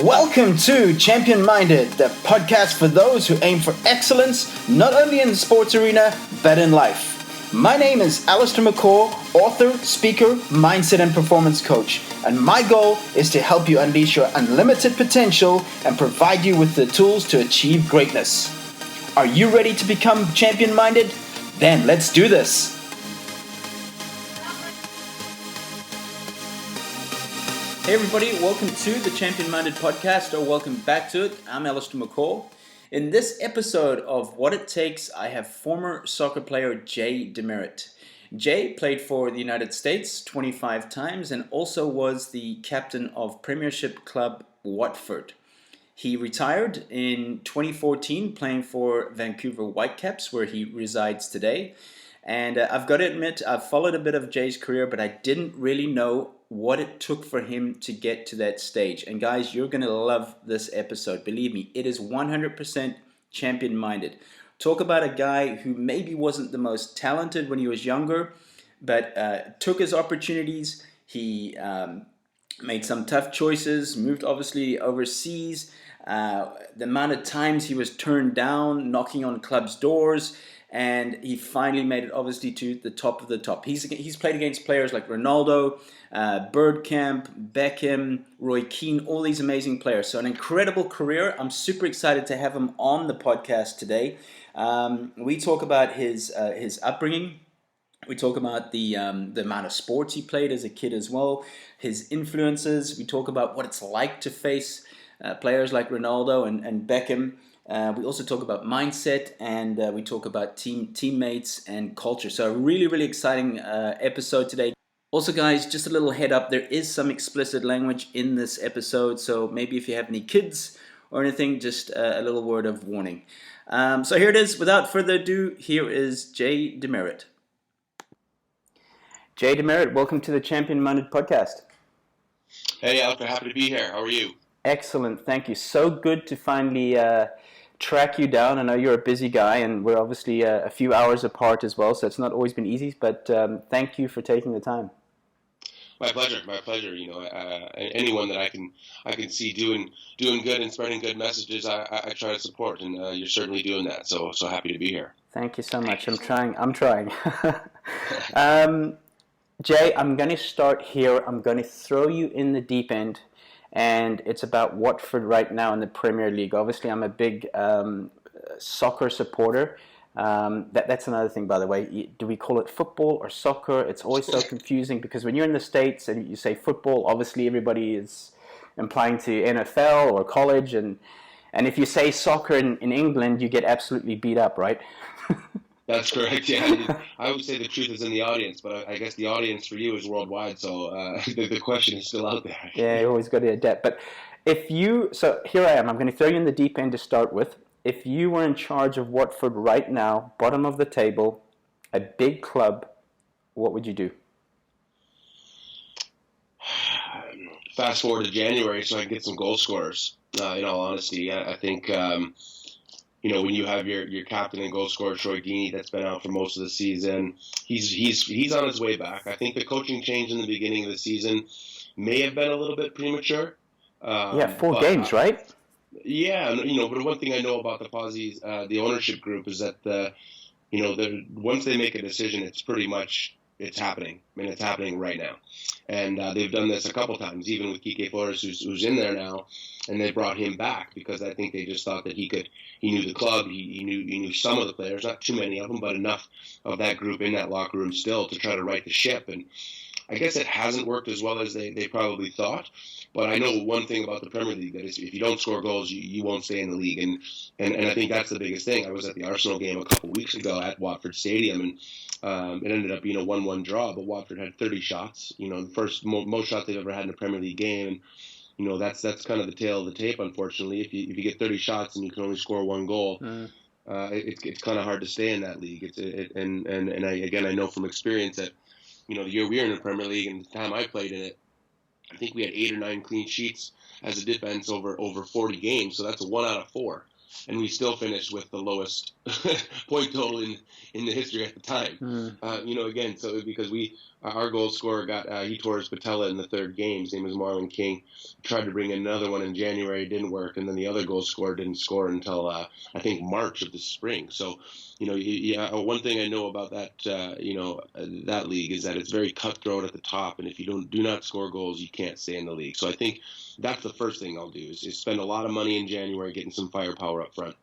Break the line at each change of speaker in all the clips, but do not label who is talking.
Welcome to Champion Minded, the podcast for those who aim for excellence, not only in the sports arena, but in life. My name is Allistair, author, speaker, mindset and performance coach, and my goal is to help you unleash your unlimited potential and provide you with the tools to achieve greatness. Are you ready to become champion minded? Then let's do this. Hey everybody, welcome to the Champion Minded podcast, or welcome back to it. I'm Allistair McCall. In this episode of What It Takes, I have former soccer player Jay DeMerit. Jay played for the United States 25 times and also was the captain of Premiership club Watford. He retired in 2014 playing for Vancouver Whitecaps, where he resides today. And I've got to admit, I've followed a bit of Jay's career, but I didn't really know what it took for him to get to that stage. And guys, you're going to love this episode. Believe me, it is 100% champion-minded. Talk about a guy who maybe wasn't the most talented when he was younger, but took his opportunities. He made some tough choices, moved obviously overseas. The amount of times he was turned down, knocking on clubs' doors, and he finally made it obviously to the top of the top. He's played against players like Ronaldo, Bergkamp, Beckham, Roy Keane, all these amazing players. So an incredible career. I'm super excited to have him on the podcast today. We talk about his upbringing. We talk about the amount of sports he played as a kid as well, his influences. We talk about what it's like to face players like Ronaldo and Beckham. We also talk about mindset, and we talk about teammates and culture. So a really, really exciting episode today. Also, guys, just a little head up, there is some explicit language in this episode, so maybe if you have any kids or anything, just a little word of warning. So here it is. Without further ado, here is Jay DeMerit. Jay DeMerit, welcome to the Champion Minded podcast.
Hey, Alfred, happy to be here. How are you?
Excellent, thank you. So good to finally track you down. I know you're a busy guy, and we're obviously a few hours apart as well, so it's not always been easy, but thank you for taking the time.
My pleasure. You know, anyone that I can see doing good and spreading good messages, I try to support, and you're certainly doing that. So happy to be here.
Thank you so much. I'm trying. Jay, I'm going to start here. I'm going to throw you in the deep end, and it's about Watford right now in the Premier League. Obviously, I'm a big soccer supporter. That's another thing, by the way. Do we call it football or soccer? It's always so confusing because when you're in the States and you say football, obviously everybody is implying to NFL or college, and if you say soccer in England, you get absolutely beat up, right?
That's correct, yeah. I would say the truth is in the audience, but I guess the audience for you is worldwide, so the question is still out there.
Yeah, you always got to adapt. But so here I am, I'm going to throw you in the deep end to start with. If you were in charge of Watford right now, bottom of the table, a big club, what would you do?
Fast forward to January so I can get some goal scorers, in all honesty. I think, when you have your captain and goal scorer, Troy Deeney, that's been out for most of the season, he's on his way back. I think the coaching change in the beginning of the season may have been a little bit premature.
4 games, right?
Yeah, but one thing I know about the Pozzies, the ownership group, is that once they make a decision, it's happening. I mean, it's happening right now, and they've done this a couple times, even with Kike Flores, who's in there now, and they brought him back because I think they just thought that he knew the club, he knew some of the players, not too many of them, but enough of that group in that locker room still to try to right the ship. And I guess it hasn't worked as well as they probably thought. But I know one thing about the Premier League, that is if you don't score goals, you won't stay in the league. And I think that's the biggest thing. I was at the Arsenal game a couple weeks ago at Watford Stadium, and it ended up being a 1-1 draw. But Watford had 30 shots, the first most shots they've ever had in a Premier League game. And, that's kind of the tail of the tape, unfortunately. If you get 30 shots and you can only score 1 goal, it's kind of hard to stay in that league. I know from experience that, the year we were in the Premier League and the time I played in it, I think we had 8 or 9 clean sheets as a defense over 40 games. So that's a 1 out of 4. and we still finished with the lowest point total in the history at the time. Again, so because our goal scorer he tore his patella in the third game. His name was Marlon King. Tried to bring in another one in January, didn't work, and then the other goal scorer didn't score until I think March of the spring. So, one thing I know about that that league is that it's very cutthroat at the top, and if you do not score goals, you can't stay in the league. So I think that's the first thing I'll do is spend a lot of money in January getting some firepower up front.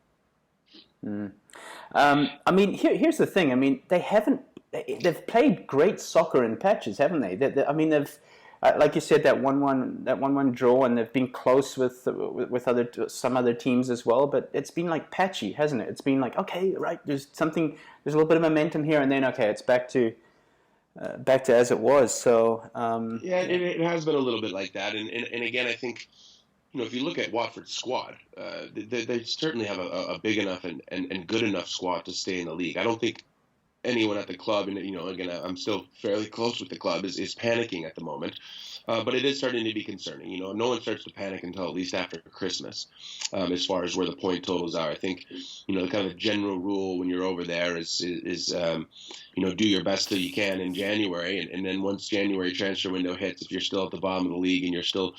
Here's the thing. I mean, they've played great soccer in patches, haven't they? They've like you said, that 1-1 draw, and they've been close with some other teams as well. But it's been like patchy, hasn't it? It's been like, okay, right, there's a little bit of momentum here, and then okay, it's back to as it was. So
it has been a little bit like that, and again, I think if you look at Watford's squad, they certainly have a big enough and good enough squad to stay in the league. I don't think anyone at the club, and again, I'm still fairly close with the club, is panicking at the moment. But it is starting to be concerning. No one starts to panic until at least after Christmas, as far as where the point totals are. I think, the kind of general rule when you're over there is do your best till you can in January, and then once January transfer window hits, if you're still at the bottom of the league and you're still,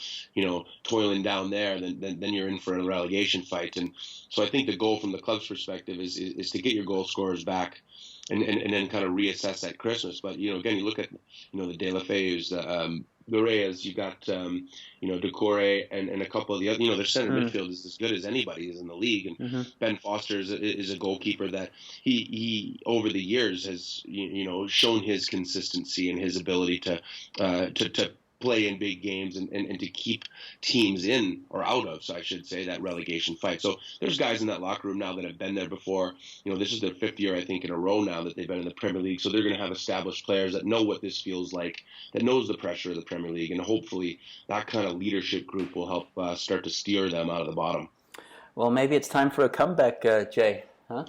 toiling down there, then you're in for a relegation fight. And so I think the goal from the club's perspective is to get your goal scorers back. And then kind of reassess at Christmas. But, again, you look at, the De La Feu's, the Reyes, you got, Decore and a couple of the other, their center midfield is as good as anybody's in the league. And Ben Foster is a goalkeeper that he over the years has, shown his consistency and his ability to play in big games and to keep teams in or out of, so I should say, that relegation fight. So there's guys in that locker room now that have been there before. This is their fifth year, I think, in a row now that they've been in the Premier League. So they're going to have established players that know what this feels like, that knows the pressure of the Premier League, and hopefully that kind of leadership group will help start to steer them out of the bottom.
Well, maybe it's time for a comeback, Jay. Huh?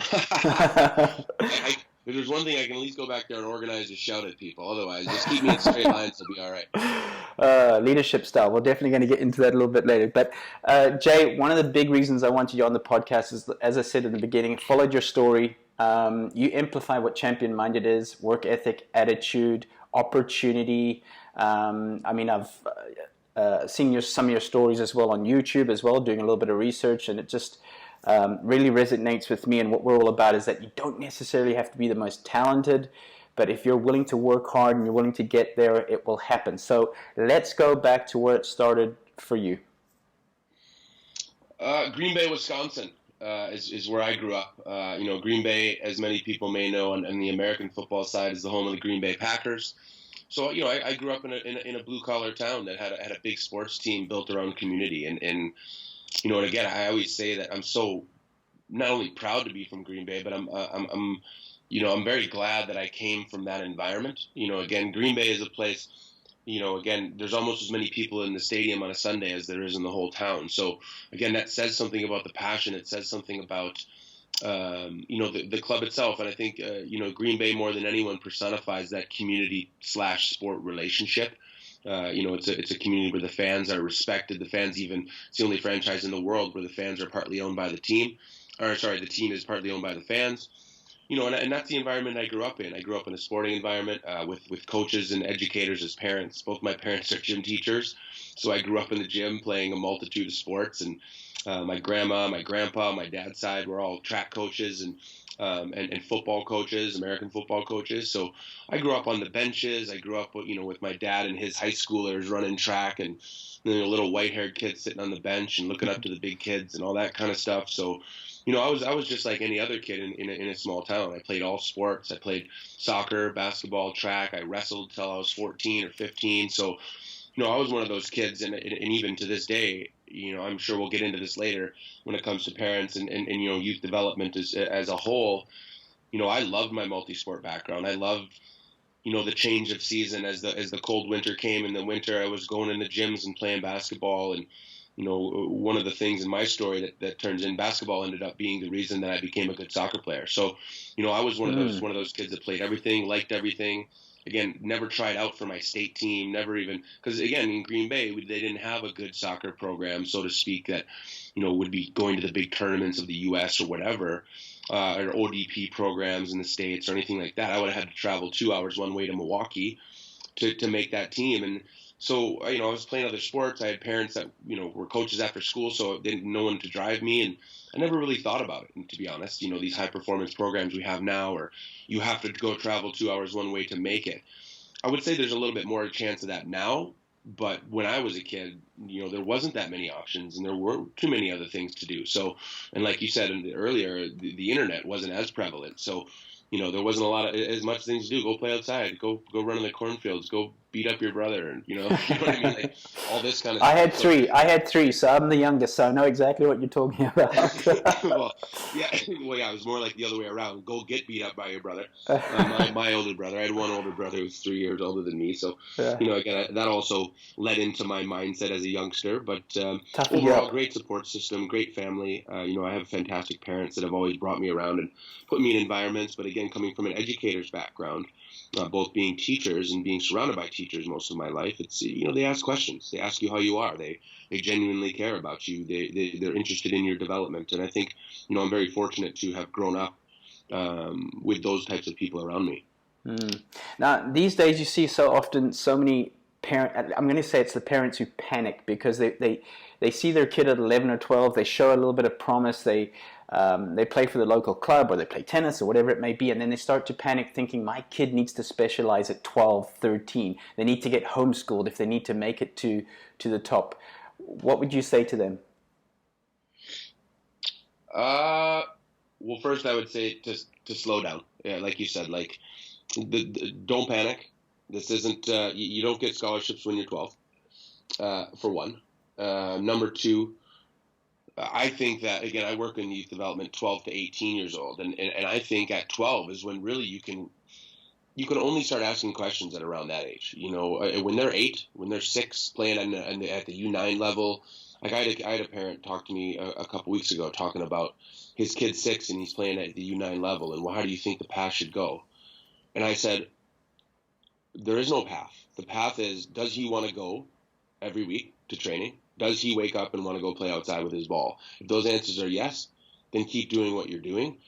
If there's one thing, I can at least go back there and organize a shout at people. Otherwise, just keep me in straight lines, it'll be all right.
Leadership style. We're definitely going to get into that a little bit later. But Jay, one of the big reasons I wanted you on the podcast is, as I said in the beginning, followed your story. You amplify what champion-minded is: work ethic, attitude, opportunity. I've seen some of your stories as well on YouTube as well, doing a little bit of research, and it just really resonates with me. And what we're all about is that you don't necessarily have to be the most talented, but if you're willing to work hard and you're willing to get there, it will happen. So let's go back to where it started for you.
Green Bay, Wisconsin is where I grew up. Green Bay, as many people may know, on the American football side, is the home of the Green Bay Packers. So, I grew up in a blue-collar town that had a big sports team built around community. And again, I always say that I'm so not only proud to be from Green Bay, but I'm very glad that I came from that environment. Again, Green Bay is a place, again, there's almost as many people in the stadium on a Sunday as there is in the whole town. So, again, that says something about the passion. It says something about, the club itself. And I think, Green Bay more than anyone personifies that community/sport relationship. It's a community where the fans are respected. The fans it's the only franchise in the world where the fans are partly owned by the team. The team is partly owned by the fans. And that's the environment I grew up in. I grew up in a sporting environment with coaches and educators as parents. Both my parents are gym teachers, so I grew up in the gym playing a multitude of sports. And my grandma, my grandpa, my dad's side were all track coaches and football coaches, American football coaches. So I grew up on the benches. I grew up, with my dad and his high schoolers running track, and a little white-haired kid sitting on the bench and looking up to the big kids and all that kind of stuff. So, I was just like any other kid in a small town. I played all sports. I played soccer, basketball, track. I wrestled till I was 14 or 15. So, I was one of those kids, and even to this day, I'm sure we'll get into this later when it comes to parents and youth development as a whole. I loved my multi-sport background. I loved, the change of season as the cold winter came. In the winter, I was going in the gyms and playing basketball. And, one of the things in my story that turns in, basketball ended up being the reason that I became a good soccer player. So, I was one of those kids that played everything, liked everything. again, never tried out for my state team, never even, because again, in Green Bay, they didn't have a good soccer program, so to speak, that, would be going to the big tournaments of the US or whatever, or ODP programs in the States or anything like that. I would have had to travel 2 hours one way to Milwaukee to make that team. And so, I was playing other sports. I had parents that, were coaches after school, so they didn't know one to drive me. And I never really thought about it, and to be honest. These high performance programs we have now, or you have to go travel 2 hours one way to make it. I would say there's a little bit more chance of that now. But when I was a kid, there wasn't that many options, and there weren't too many other things to do. So, and like you said earlier, the internet wasn't as prevalent. So, there wasn't a lot of as much things to do. Go play outside. Go run in the cornfields. Go beat up your brother. And you know what I mean? Like all this kind of
I
stuff.
I had three, so I'm the youngest, so I know exactly what you're talking about.
well, yeah, it was more like the other way around. Go get beat up by your brother. My older brother. I had one older brother who was 3 years older than me. So,
yeah.
Again, that also led into my mindset as a youngster. But overall, great support system, great family. I have fantastic parents that have always brought me around and put me in environments. But again, coming from an educator's background, both being teachers and being surrounded by teachers most of my life, it's they ask questions. They ask you how you are. They genuinely care about you. They're interested in your development. And I think I'm very fortunate to have grown up with those types of people around me.
Now, these days you see so often so many parents, I'm going to say it's the parents who panic because they see their kid at 11 or 12, they show a little bit of promise, they play for the local club or they play tennis or whatever it may be, and then they start to panic thinking my kid needs to specialize at 12, 13. They need to get homeschooled if they need to make it to the top. What would you say to them?
Well, first I would say to slow down. Yeah, like you said, don't panic. This isn't, you don't get scholarships when you're 12, for one. Number two, I think that, again, I work in youth development 12 to 18 years old. And I think at 12 is when really you can only start asking questions at around that age. When they're 8, when they're 6, playing at the U9 level. Like I had a parent talk to me a couple weeks ago talking about his kid's 6 and he's playing at the U9 level. And how do you think the path should go? And I said, there is no path. The path is, does he want to go every week to training? Does he wake up and want to go play outside with his ball? If those answers are yes, then keep doing what you're doing.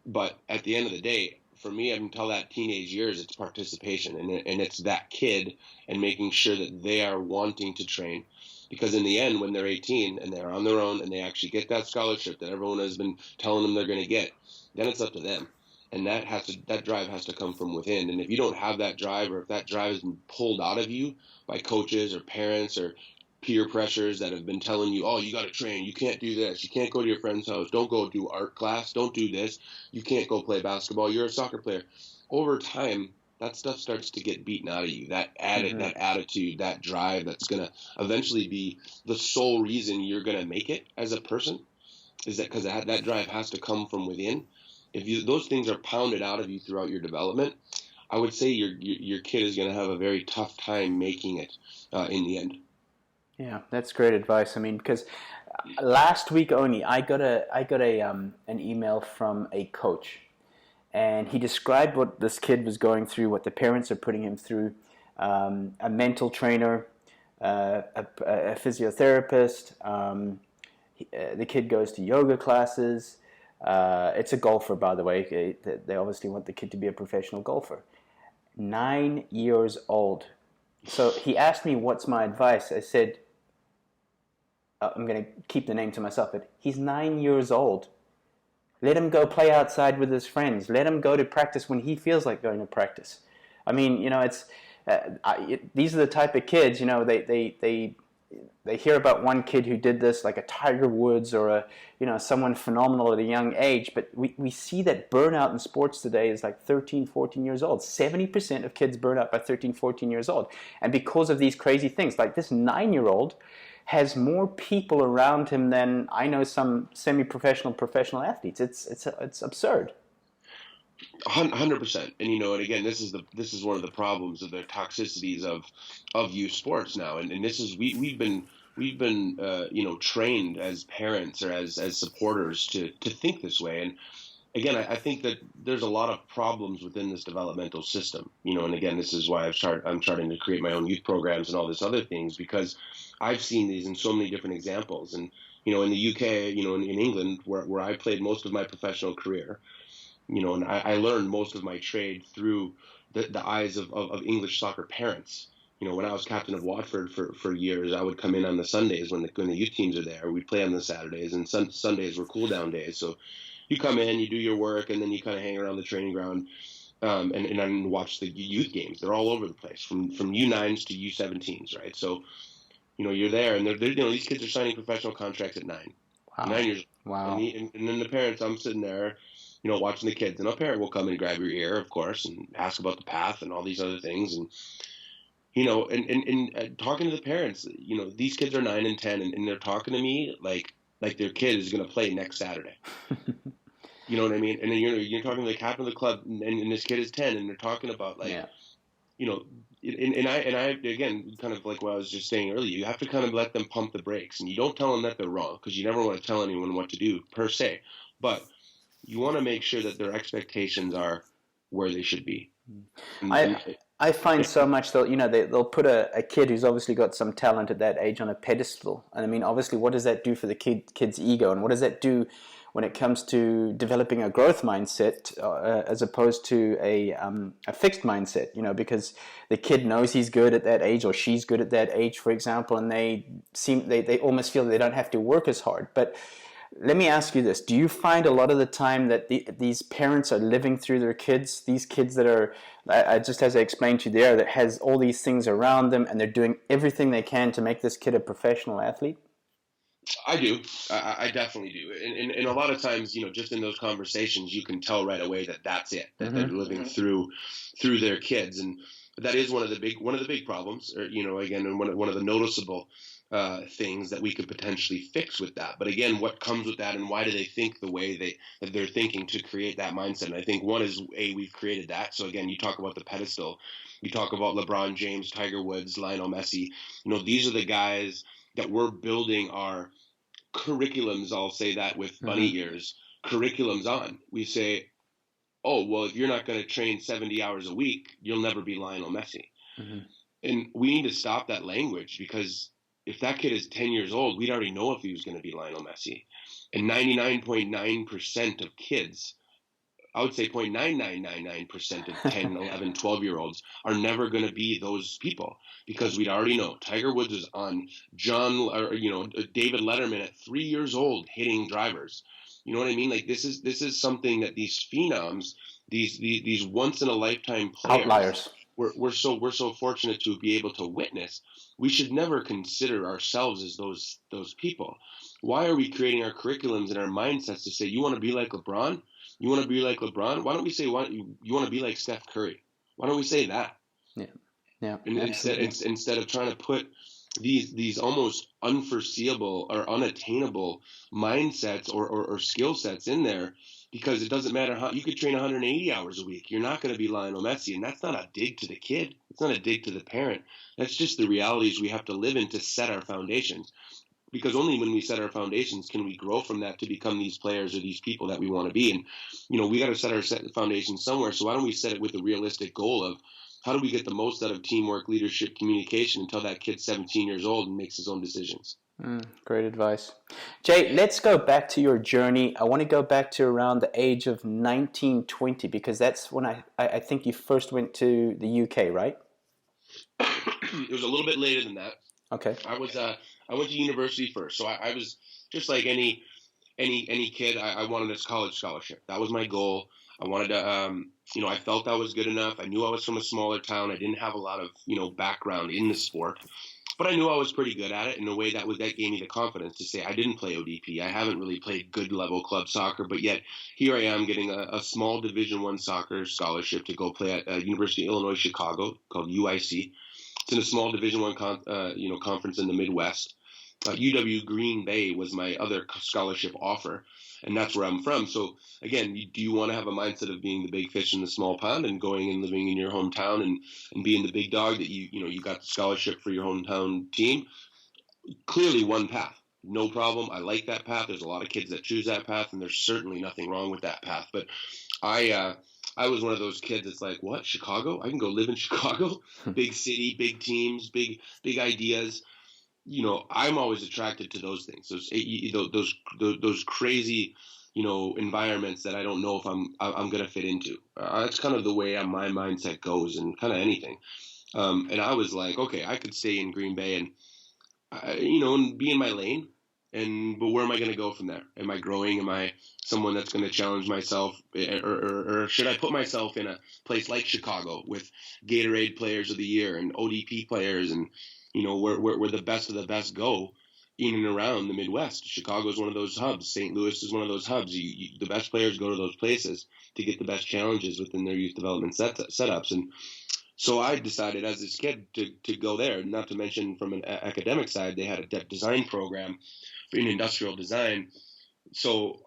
But at the end of the day, for me, until that teenage years, it's participation. And it's that kid and making sure that they are wanting to train. Because in the end, when they're 18 and they're on their own and they actually get that scholarship that everyone has been telling them they're going to get, then it's up to them. And that drive has to come from within. And if you don't have that drive, or if that drive has been pulled out of you by coaches or parents or peer pressures that have been telling you, oh, you got to train, you can't do this, you can't go to your friend's house, don't go do art class, don't do this, you can't go play basketball, you're a soccer player. Over time, that stuff starts to get beaten out of you. That attitude, that drive that's going to eventually be the sole reason you're going to make it as a person, is that because that drive has to come from within. If those things are pounded out of you throughout your development, I would say your kid is going to have a very tough time making it in the end.
Yeah, that's great advice. I mean, because last week only, I got an email from a coach, and he described what this kid was going through, what the parents are putting him through. A mental trainer, a physiotherapist. The kid goes to yoga classes. It's a golfer, by the way. They obviously want the kid to be a professional golfer. 9 years old. So he asked me, what's my advice? I said, I'm going to keep the name to myself, but he's 9 years old. Let him go play outside with his friends. Let him go to practice when he feels like going to practice. I mean, it's these are the type of kids, they hear about one kid who did this, like a Tiger Woods or someone phenomenal at a young age, but we see that burnout in sports today is like 13, 14 years old. 70% of kids burn out by 13, 14 years old. And because of these crazy things, like this 9-year-old has more people around him than I know some semi-professional, professional athletes. It's absurd.
100%. And and again, this is one of the problems of the toxicities of youth sports now. And this is we've been trained as parents or as supporters to think this way. And again, I think that there's a lot of problems within this developmental system, and again, this is why I'm starting to create my own youth programs and all this other things, because I've seen these in so many different examples. And, in the UK, in England, where I played most of my professional career, and I learned most of my trade through the eyes of English soccer parents. When I was captain of Watford for years, I would come in on the Sundays when the youth teams are there. We'd play on the Saturdays, and Sundays were cool down days. So you come in, you do your work, and then you kind of hang around the training ground, and then watch the youth games. They're all over the place, from U9s to U17s, right? So you're there, and these kids are signing professional contracts at nine,
Wow.
9 years old.
Wow.
And then the parents, I'm sitting there, watching the kids, and a parent will come and grab your ear, of course, and ask about the path and all these other things, and talking to the parents, these kids are 9 and 10, and they're talking to me like their kid is going to play next Saturday. You know what I mean? And then you're talking to the captain of the club, and this kid is 10, and they're talking about and I again, kind of like what I was just saying earlier, you have to kind of let them pump the brakes, and you don't tell them that they're wrong, because you never want to tell anyone what to do per se, but you want to make sure that their expectations are where they should be.
I find so much they'll put a kid who's obviously got some talent at that age on a pedestal, and I mean, obviously, what does that do for the kid's ego, and what does that do when it comes to developing a growth mindset as opposed to a fixed mindset? Because the kid knows he's good at that age, or she's good at that age, for example, and they almost feel they don't have to work as hard, but let me ask you this. Do you find a lot of the time that these parents are living through their kids, these kids that are, just as I explained to you there, that has all these things around them, and they're doing everything they can to make this kid a professional athlete?
I do. I definitely do. And a lot of times, just in those conversations, you can tell right away that that's it, that they're living through their kids. And that is one of the big problems, or, again, and one of the noticeable things that we could potentially fix with that. But again, what comes with that, and why do they think the way that they're thinking to create that mindset? And I think one is, we've created that. So again, you talk about the pedestal, you talk about LeBron James, Tiger Woods, Lionel Messi. These are the guys that we're building our curriculums, I'll say that with bunny ears, curriculums on. We say, oh, well, if you're not going to train 70 hours a week, you'll never be Lionel Messi. And we need to stop that language, because if that kid is 10 years old, we'd already know if he was going to be Lionel Messi. And 99.9% of kids, I would say 0.9999% of 10, 11, 12-year-olds are never going to be those people, because we'd already know. Tiger Woods is on David Letterman at 3 years old hitting drivers. You know what I mean? Like, this is something that these phenoms, these once in a lifetime players,
outliers,
we're so fortunate to be able to witness. We should never consider ourselves as those people. Why are we creating our curriculums and our mindsets to say, you want to be like LeBron? You want to be like LeBron? Why don't we say, you want to be like Steph Curry? Why don't we say that?
Yeah.
And instead of trying to put these almost unforeseeable or unattainable mindsets or skill sets in there, because it doesn't matter how you could train 180 hours a week. You're not going to be Lionel Messi, and that's not a dig to the kid. It's not a dig to the parent. That's just the realities we have to live in to set our foundations. Because only when we set our foundations can we grow from that to become these players or these people that we want to be. And, we got to set our foundation somewhere. So why don't we set it with a realistic goal of, how do we get the most out of teamwork, leadership, communication until that kid's 17 years old and makes his own decisions?
Great advice. Jay, let's go back to your journey. I want to go back to around the age of 19, 20, because that's when I think you first went to the UK, right?
It was a little bit later than that.
Okay.
I went to university first. So I was just like any kid. I wanted a college scholarship. That was my goal. I wanted to, I felt I was good enough. I knew I was from a smaller town. I didn't have a lot of, background in the sport, but I knew I was pretty good at it in a way that gave me the confidence to say I didn't play ODP. I haven't really played good level club soccer, but yet here I am getting a small Division I soccer scholarship to go play at University of Illinois Chicago, called UIC. It's in a small Division I conference in the Midwest. UW Green Bay was my other scholarship offer, and that's where I'm from. So again, do you want to have a mindset of being the big fish in the small pond and going and living in your hometown and being the big dog that you got the scholarship for your hometown team? Clearly one path. no problem. I like that path. There's a lot of kids that choose that path, and there's certainly nothing wrong with that path. But I was one of those kids that's like, what, Chicago? I can go live in Chicago? Big city, big teams, big ideas. I'm always attracted to those things. Those crazy, environments that I don't know if I'm gonna fit into. That's kind of the way my mindset goes in kind of anything. And I was like, okay, I could stay in Green Bay and and be in my lane. But where am I going to go from there? Am I growing? Am I someone that's going to challenge myself, or should I put myself in a place like Chicago with Gatorade Players of the Year and ODP players, and where the best of the best go in and around the Midwest? Chicago is one of those hubs. St. Louis is one of those hubs. The best players go to those places to get the best challenges within their youth development setups. And so I decided as this kid to go there. Not to mention from an academic side, they had a design program in industrial design. So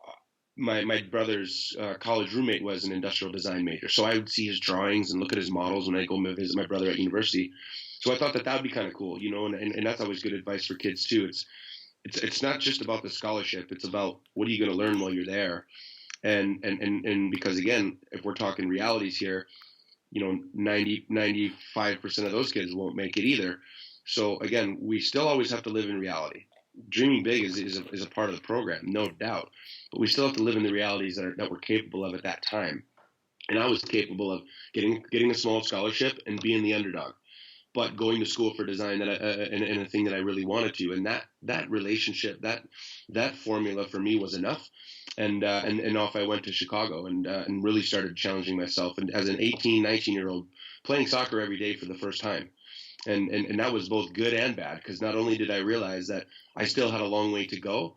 my brother's college roommate was an industrial design major. So I would see his drawings and look at his models when I go visit my brother at university. So I thought that would be kind of cool, and that's always good advice for kids too. It's not just about the scholarship. It's about what are you going to learn while you're there. And because again, if we're talking realities here, 95% of those kids won't make it either. So again, we still always have to live in reality. Dreaming big is a part of the program, no doubt, but we still have to live in the realities that we're capable of at that time. And I was capable of getting a small scholarship and being the underdog, but going to school for design and a thing that I really wanted to. And that relationship, that formula for me was enough. And off I went to Chicago and really started challenging myself. And as an 18, 19-year-old, playing soccer every day for the first time. And that was both good and bad, because not only did I realize that I still had a long way to go,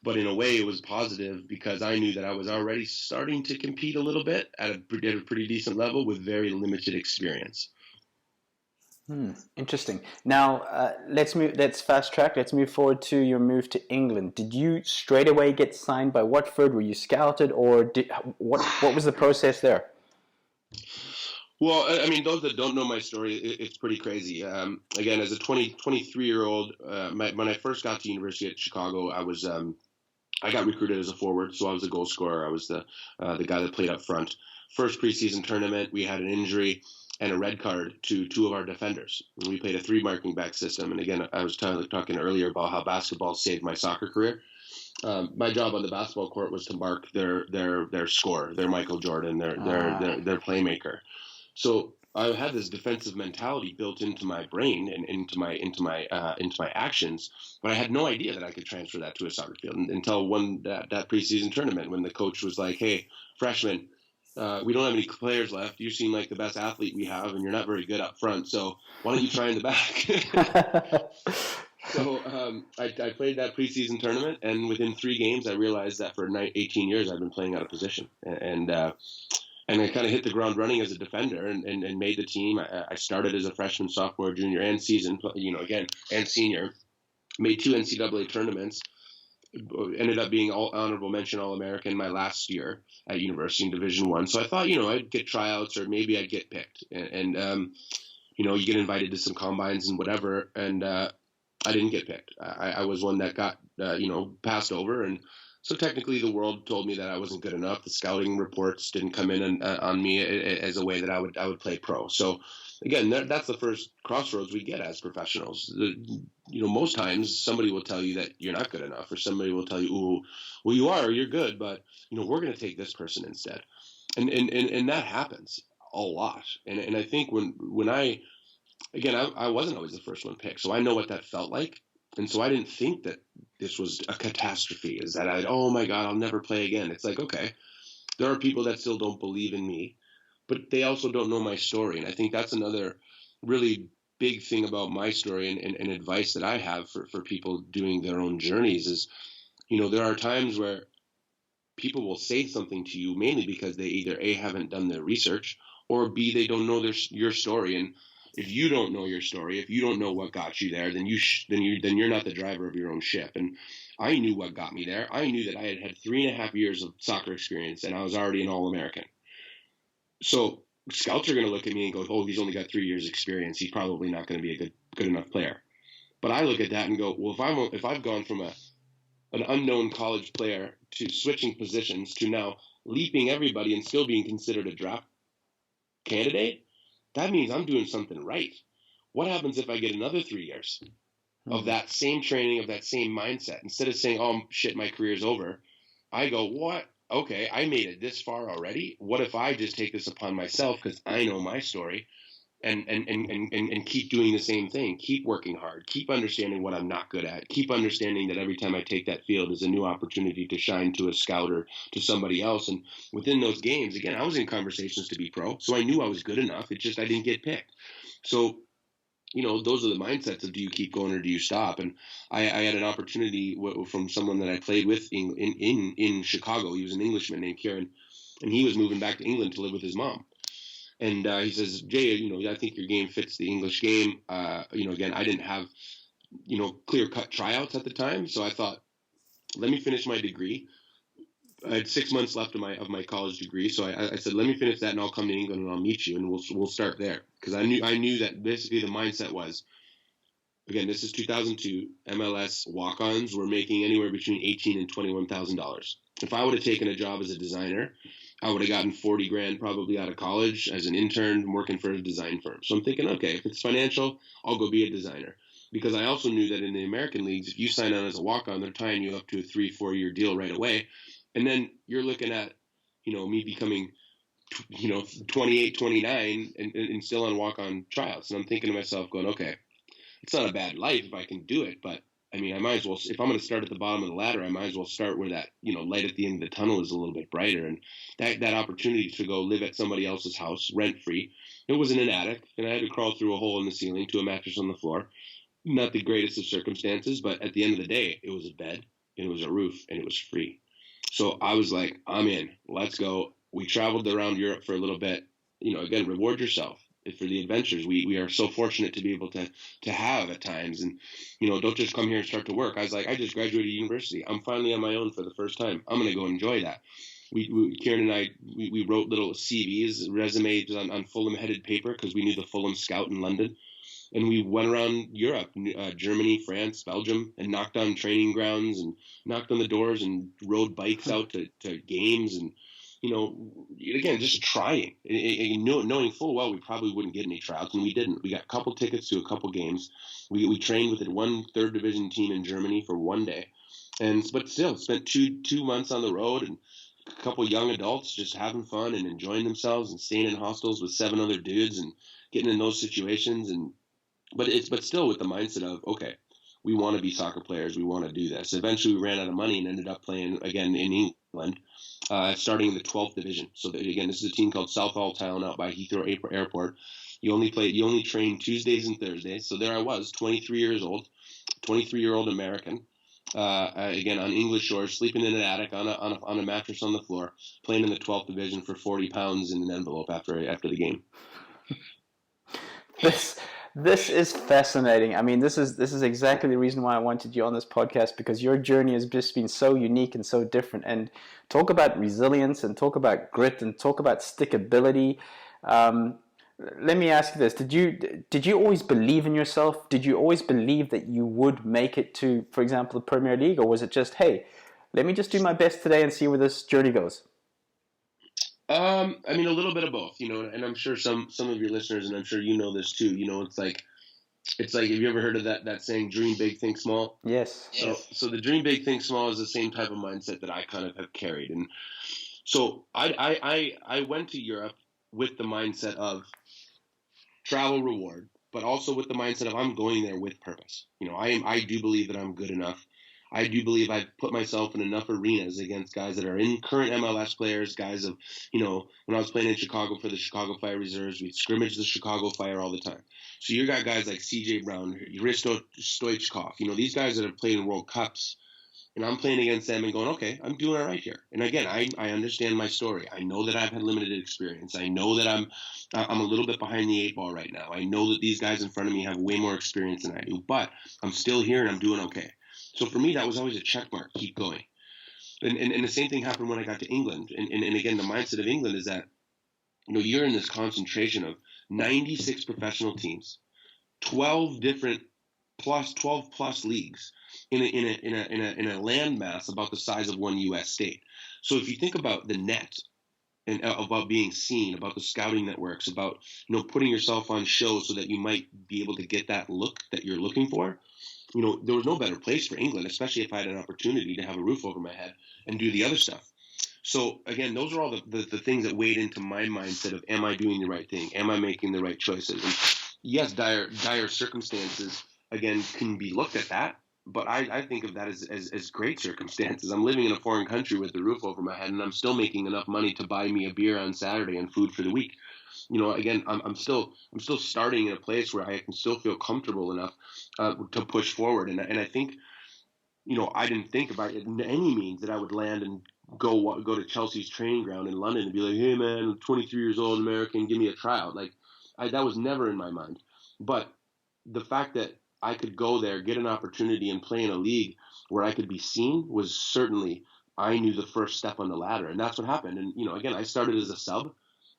but in a way it was positive because I knew that I was already starting to compete a little bit at a pretty decent level with very limited experience.
Interesting. Now, let's fast track. Let's move forward to your move to England. Did you straight away get signed by Watford? Were you scouted, or what was the process there?
Well, I mean, those that don't know my story, it's pretty crazy. Again, as a 23-year-old, when I first got to University at Chicago, I got recruited as a forward, so I was a goal scorer. I was the guy that played up front. First preseason tournament, we had an injury and a red card to two of our defenders. We played a 3 marking back system. And again, I was talking earlier about how basketball saved my soccer career. My job on the basketball court was to mark their scorer, their Michael Jordan, their playmaker. So I had this defensive mentality built into my brain and into my actions, but I had no idea that I could transfer that to a soccer field until that preseason tournament when the coach was like, "Hey, freshman, we don't have any players left. You seem like the best athlete we have, and you're not very good up front. So why don't you try in the back?" So I played that preseason tournament, and within 3 games, I realized that for 18 years I've been playing out of position, and I kind of hit the ground running as a defender and made the team. I started as a freshman, sophomore, junior, and and senior. Made 2 NCAA tournaments. Ended up being honorable mention All-American my last year at university in Division I. So I thought, I'd get tryouts or maybe I'd get picked. And you get invited to some combines and whatever. And I didn't get picked. I was one that got, passed over. And so technically the world told me that I wasn't good enough. The scouting reports didn't come in on me as a way that I would play pro. So again, that's the first crossroads we get as professionals. Most times somebody will tell you that you're not good enough, or somebody will tell you, "Ooh, well, you're good, but we're going to take this person instead," and that happens a lot. And I think when I wasn't always the first one picked, so I know what that felt like. And so I didn't think that this was a catastrophe, is that oh my God, I'll never play again. It's like, okay, there are people that still don't believe in me, but they also don't know my story. And I think that's another really big thing about my story and advice that I have for people doing their own journeys is, there are times where people will say something to you mainly because they either A, haven't done their research, or B, they don't know your story. And if you don't know your story, if you don't know what got you there, then you're not the driver of your own ship. And I knew what got me there. I knew that I had 3.5 years of soccer experience, and I was already an All-American. So scouts are going to look at me and go, "Oh, he's only got 3 years experience. He's probably not going to be a good enough player." But I look at that and go, well, if I've gone from a an unknown college player to switching positions to now leaping everybody and still being considered a draft candidate, that means I'm doing something right. What happens if I get another 3 years of that same training, of that same mindset? Instead of saying, oh, shit, my career's over, I go, what? Okay, I made it this far already. What if I just take this upon myself because I know my story and keep doing the same thing, keep working hard, keep understanding what I'm not good at, keep understanding that every time I take that field is a new opportunity to shine to a scout or to somebody else. And within those games, again, I was in conversations to be pro, so I knew I was good enough. It's just I didn't get picked. So, those are the mindsets of do you keep going or do you stop? And I had an opportunity from someone that I played with in Chicago. He was an Englishman named Kieran, and he was moving back to England to live with his mom. And he says, Jay, I think your game fits the English game. Again, I didn't have, clear-cut tryouts at the time. So I thought, let me finish my degree. I had 6 months left of my college degree. So I said, let me finish that and I'll come to England and I'll meet you and we'll start there. Because I knew that basically the mindset was, again, this is 2002. MLS walk-ons were making anywhere between $18,000 and $21,000. If I would have taken a job as a designer, I would have gotten 40 grand probably out of college as an intern working for a design firm. So I'm thinking, okay, if it's financial, I'll go be a designer. Because I also knew that in the American leagues, if you sign on as a walk-on, they're tying you up to a 3-4 year deal right away. And then you're looking at, me becoming, 28, 29 and still on walk-on tryouts. And I'm thinking to myself going, okay, it's not a bad life if I can do it, but I mean, I might as well, if I'm going to start at the bottom of the ladder, I might as well start where that, light at the end of the tunnel is a little bit brighter. And that opportunity to go live at somebody else's house, rent-free, it was in an attic, and I had to crawl through a hole in the ceiling to a mattress on the floor. Not the greatest of circumstances, but at the end of the day, it was a bed, and it was a roof, and it was free. So I was like, I'm in. Let's go. We traveled around Europe for a little bit. Again, reward yourself for the adventures we are so fortunate to be able to have at times. And don't just come here and start to work. I was like, I just graduated university. I'm finally on my own for the first time. I'm going to go enjoy that. Kieran and I wrote little CVs, resumes on Fulham headed paper because we knew the Fulham scout in London. And we went around Europe, Germany, France, Belgium, and knocked on training grounds and knocked on the doors and rode bikes out to games and, again, just trying, knowing full well we probably wouldn't get any tryouts, and we didn't. We got a couple tickets to a couple games. We trained with one third division team in Germany for one day, but still spent two months on the road and a couple young adults just having fun and enjoying themselves and staying in hostels with 7 other dudes and getting in those situations. But still with the mindset of, okay, we want to be soccer players. We want to do this. Eventually, we ran out of money and ended up playing again in England, starting in the 12th division. So again, this is a team called Southall Town out by Heathrow Airport. You only train Tuesdays and Thursdays. So there I was, 23 years old, 23-year-old American. Again, on English shores, sleeping in an attic on a mattress on the floor, playing in the 12th division for 40 pounds in an envelope after the game.
This is fascinating. I mean, this is exactly the reason why I wanted you on this podcast, because your journey has just been so unique and so different. And talk about resilience and talk about grit and talk about stickability. Let me ask you this: Did you always believe in yourself? Did you always believe that you would make it to, for example, the Premier League, or was it just, hey, let me just do my best today and see where this journey goes?
I mean, a little bit of both, and I'm sure some of your listeners, and I'm sure you know this too, it's like, have you ever heard of that saying, dream big, think small?
Yes.
So the dream big, think small is the same type of mindset that I kind of have carried. And so I went to Europe with the mindset of travel reward, but also with the mindset of I'm going there with purpose. I do believe that I'm good enough. I do believe I've put myself in enough arenas against guys that are in current MLS players, guys of, when I was playing in Chicago for the Chicago Fire Reserves, we'd scrimmage the Chicago Fire all the time. So you got guys like CJ Brown, Hristo Stoichkov, these guys that have played in World Cups, and I'm playing against them and going, okay, I'm doing all right here. And again, I understand my story. I know that I've had limited experience. I know that I'm a little bit behind the 8 ball right now. I know that these guys in front of me have way more experience than I do, but I'm still here and I'm doing okay. So for me, that was always a check mark, keep going. And the same thing happened when I got to England. And again, the mindset of England is that, you're in this concentration of 96 professional teams, 12 different 12 plus leagues in a landmass about the size of one U.S. state. So if you think about the net and about being seen, about the scouting networks, about putting yourself on show so that you might be able to get that look that you're looking for. There was no better place for England, especially if I had an opportunity to have a roof over my head and do the other stuff. So again, those are all the things that weighed into my mindset of, am I doing the right thing? Am I making the right choices? And yes, dire circumstances, again, can be looked at that. But I think of that as great circumstances. I'm living in a foreign country with the roof over my head, and I'm still making enough money to buy me a beer on Saturday and food for the week. Again, I'm still starting in a place where I can still feel comfortable enough to push forward. And I think, I didn't think about it in any means that I would land and go to Chelsea's training ground in London and be like, hey man, I'm 23 years old, American, give me a tryout. Like, that was never in my mind. But the fact that I could go there, get an opportunity, and play in a league where I could be seen was certainly, I knew, the first step on the ladder. And that's what happened. And, again, I started as a sub.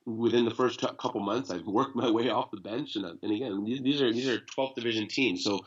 Within the first couple months, I've worked my way off the bench. And again, these are 12th division teams. So,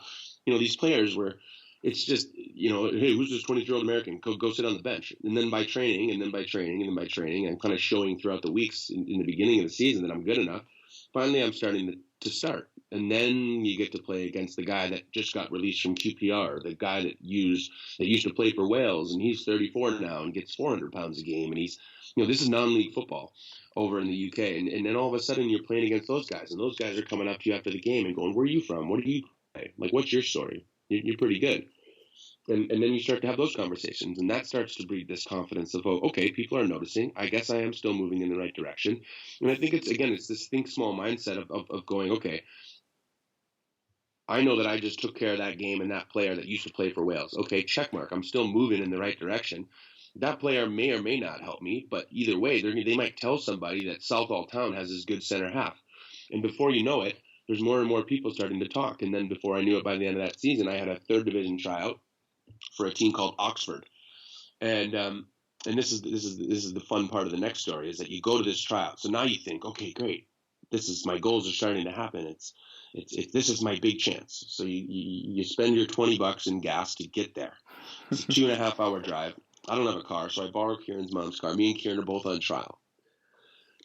these players were, it's just, hey, who's this 23-year-old American? Go sit on the bench. And then by training, and then by training, and then by training, I'm kind of showing throughout the weeks in the beginning of the season that I'm good enough. Finally, I'm starting to start. And then you get to play against the guy that just got released from QPR, the guy that used to play for Wales, and he's 34 now and gets 400 pounds a game. And he's, this is non-league football over in the UK. And then all of a sudden you're playing against those guys, and those guys are coming up to you after the game and going, where are you from? What do you play? Like, what's your story? You're pretty good. And then you start to have those conversations, and that starts to breed this confidence of, oh, okay, people are noticing. I guess I am still moving in the right direction. And I think it's this think small mindset of going, okay, I know that I just took care of that game and that player that used to play for Wales. Okay, check mark. I'm still moving in the right direction. That player may or may not help me, but either way, they might tell somebody that Southall Town has this good center half. And before you know it, there's more and more people starting to talk. And then before I knew it, by the end of that season, I had a third division tryout for a team called Oxford. And this is the fun part of the next story, is that you go to this tryout. So now you think, okay, great. My goals are starting to happen. This is my big chance. So you spend your $20 in gas to get there. It's a 2.5 hour drive. I don't have a car, so I borrow Kieran's mom's car. Me and Kieran are both on trial.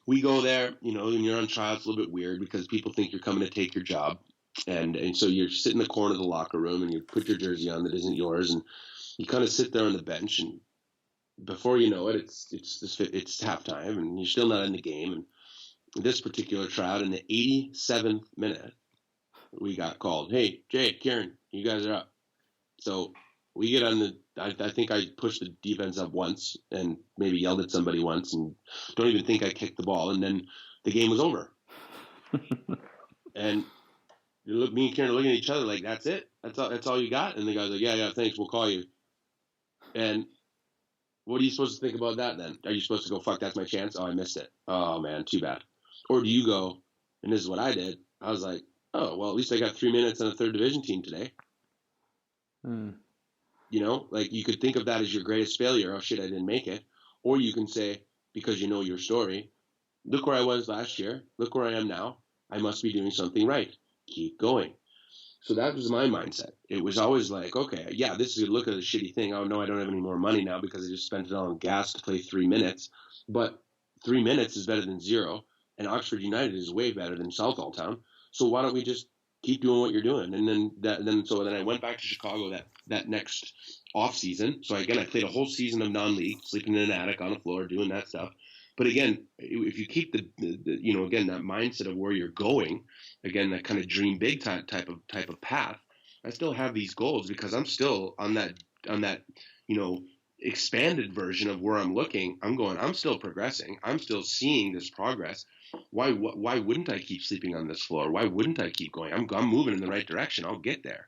We go there, and you're on trial. It's a little bit weird because people think you're coming to take your job. And so you sit in the corner of the locker room and you put your jersey on that isn't yours, and you kind of sit there on the bench, and before you know it, it's halftime and you're still not in the game. And this particular tryout, in the 87th minute, we got called. Hey, Jay, Kieran, you guys are up. So we get on I think I pushed the defense up once and maybe yelled at somebody once, and don't even think I kicked the ball. And then the game was over. And me and Kieran are looking at each other like, that's it? That's all you got? And the guy's like, yeah, thanks, we'll call you. And what are you supposed to think about that then? Are you supposed to go, fuck, that's my chance? Oh, I missed it. Oh, man, too bad. Or do you go, and this is what I did, I was like, oh, well, at least I got 3 minutes on a third division team today. Like, you could think of that as your greatest failure. Oh, shit, I didn't make it. Or you can say, because you know your story, look where I was last year. Look where I am now. I must be doing something right. Keep going. So that was my mindset. It was always like, okay, yeah, this is a look at a shitty thing. Oh, no, I don't have any more money now because I just spent it all on gas to play 3 minutes. But 3 minutes is better than 0. And Oxford United is way better than Southall Town. So why don't we just keep doing what you're doing? And then I went back to Chicago that next off season. So again, I played a whole season of non-league, sleeping in an attic on the floor, doing that stuff. But again, if you keep the again, that mindset of where you're going, again, that kind of dream big type of path, I still have these goals because I'm still on that expanded version of where I'm looking. I'm still progressing. I'm still seeing this progress. Why wouldn't I keep sleeping on this floor? Why wouldn't I keep going? I'm moving in the right direction. I'll get there.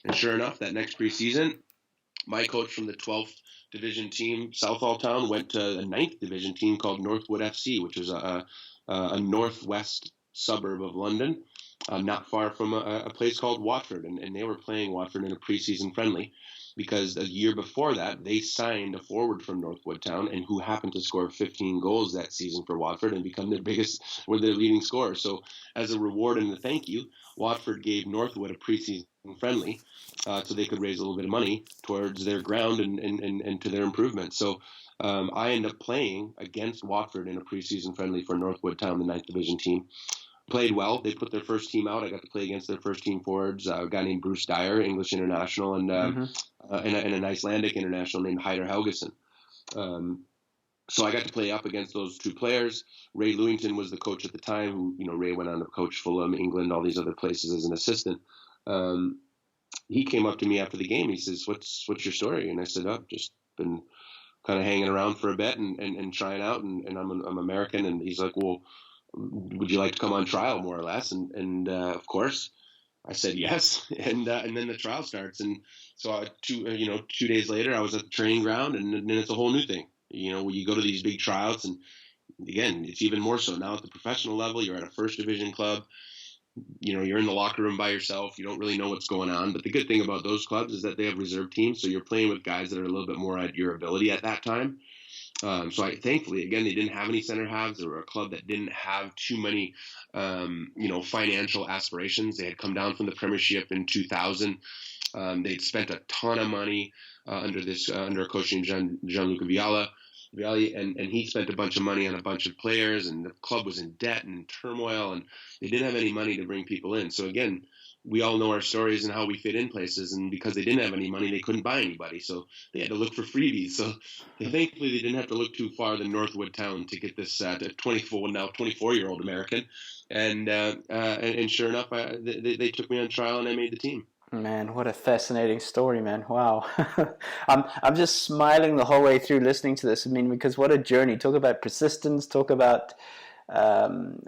And sure enough, that next preseason, my coach from the 12th division team, Southall Town, went to a 9th division team called Northwood FC, which was a northwest suburb of London, not far from a place called Watford. And they were playing Watford in a preseason friendly because a year before that, they signed a forward from Northwood Town and who happened to score 15 goals that season for Watford and become their leading scorer. So as a reward and a thank you, Watford gave Northwood a preseason friendly, so they could raise a little bit of money towards their ground and to their improvement. So I ended up playing against Watford in a preseason friendly for Northwood Town, the 9th Division team. Played well. They put their first team out. I got to play against their first team forwards, a guy named Bruce Dyer, English international, and an Icelandic international named Heider Helgeson. So I got to play up against those two players. Ray Lewington was the coach at the time, who, Ray went on to coach Fulham, England, all these other places as an assistant. He came up to me after the game. He says, what's your story? And I said, I've just been kind of hanging around for a bit and trying out, and I'm American. And he's like, well, would you like to come on trial, more or less? And of course, I said yes. And then the trial starts. And so 2 days later, I was at the training ground, and then it's a whole new thing. When you go to these big tryouts, and again, it's even more so now at the professional level. You're at a first division club. You're in the locker room by yourself. You don't really know what's going on. But the good thing about those clubs is that they have reserve teams, so you're playing with guys that are a little bit more at your ability at that time. So thankfully, again, they didn't have any center halves. They were a club that didn't have too many, financial aspirations. They had come down from the Premiership in 2000. They'd spent a ton of money under coaching Gianluca Vialli, and he spent a bunch of money on a bunch of players, and the club was in debt and turmoil, and they didn't have any money to bring people in. So again, we all know our stories and how we fit in places, and because they didn't have any money, they couldn't buy anybody, so they had to look for freebies. So thankfully, they didn't have to look too far than Northwood Town to get this 24-year-old American, and sure enough, they took me on trial and I made the team.
Man, what a fascinating story, man. Wow. I'm just smiling the whole way through listening to this. I mean, because what a journey. Talk about persistence, talk about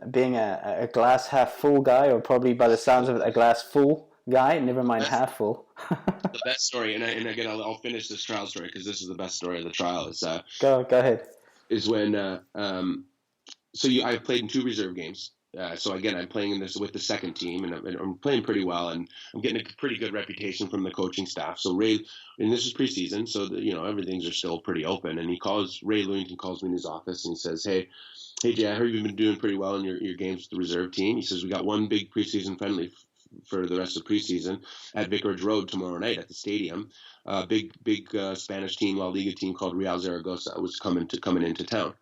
being a glass half full guy, or probably by the sounds of it, a glass full guy, never mind half full.
The best story, and again, I'll finish this trial story because this is the best story of the trial. Is
go ahead.
Is when I played in 2 reserve games. So again, I'm playing with the second team, and I'm playing pretty well, and I'm getting a pretty good reputation from the coaching staff. So Ray, and this is preseason, so everything's are still pretty open. And Ray Lewington calls me in his office, and he says, Hey Jay, I heard you've been doing pretty well in your games with the reserve team. He says we got one big preseason friendly for the rest of the preseason at Vicarage Road tomorrow night at the stadium. Big Spanish team, La Liga team called Real Zaragoza was coming into town.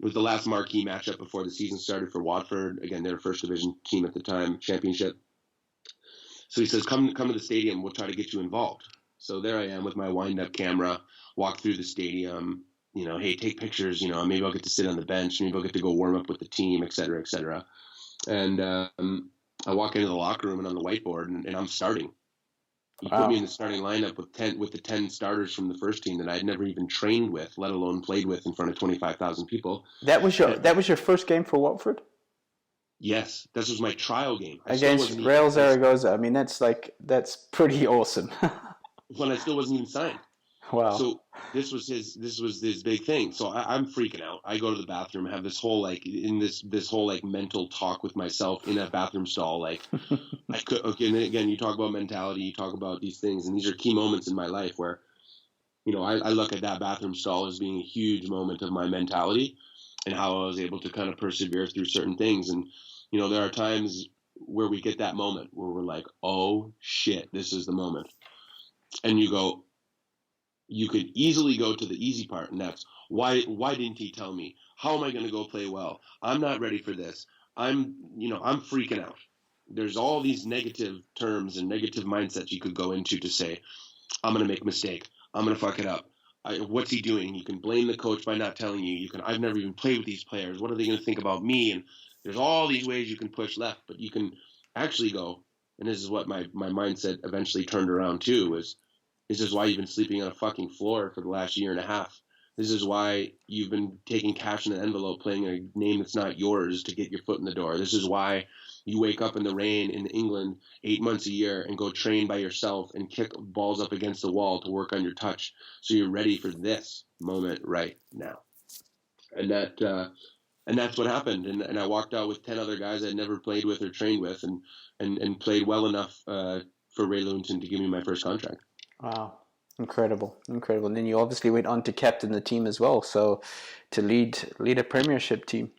It was the last marquee matchup before the season started for Watford. Again, they're a first division team at the time, championship. So he says, come to the stadium. We'll try to get you involved. So there I am with my wind-up camera, walk through the stadium, hey, take pictures, maybe I'll get to sit on the bench, maybe I'll get to go warm up with the team, et cetera, et cetera. And I walk into the locker room, and on the whiteboard, and I'm starting. He put me in the starting lineup with the 10 starters from the first team that I'd never even trained with, let alone played with in front of 25,000 people.
That was your first game for Watford?
Yes, this was my trial game
against Real Zaragoza. I mean, that's pretty awesome.
When I still wasn't even signed.
Wow.
So this was his big thing. So I'm freaking out. I go to the bathroom, have this whole this whole mental talk with myself in a bathroom stall. I could, okay, and again, you talk about mentality, you talk about these things, and these are key moments in my life where, I look at that bathroom stall as being a huge moment of my mentality and how I was able to kind of persevere through certain things. And, there are times where we get that moment where we're like, oh shit, this is the moment. And you could easily go to the easy part, and that's why didn't he tell me? How am I going to go play well? I'm not ready for this. I'm freaking out. There's all these negative terms and negative mindsets you could go into to say, I'm going to make a mistake. I'm going to fuck it up. What's he doing? You can blame the coach by not telling you. I've never even played with these players. What are they going to think about me? And there's all these ways you can push left, but you can actually go, and this is what my mindset eventually turned around to, is this is why you've been sleeping on a fucking floor for the last year and a half. This is why you've been taking cash in an envelope, playing a name that's not yours to get your foot in the door. This is why you wake up in the rain in England 8 months a year and go train by yourself and kick balls up against the wall to work on your touch, so you're ready for this moment right now. And that's what happened. And I walked out with 10 other guys I'd never played with or trained with, and played well enough for Ray Lewington to give me my first contract.
Wow. Incredible. And then you obviously went on to captain the team as well, so to lead a Premiership team.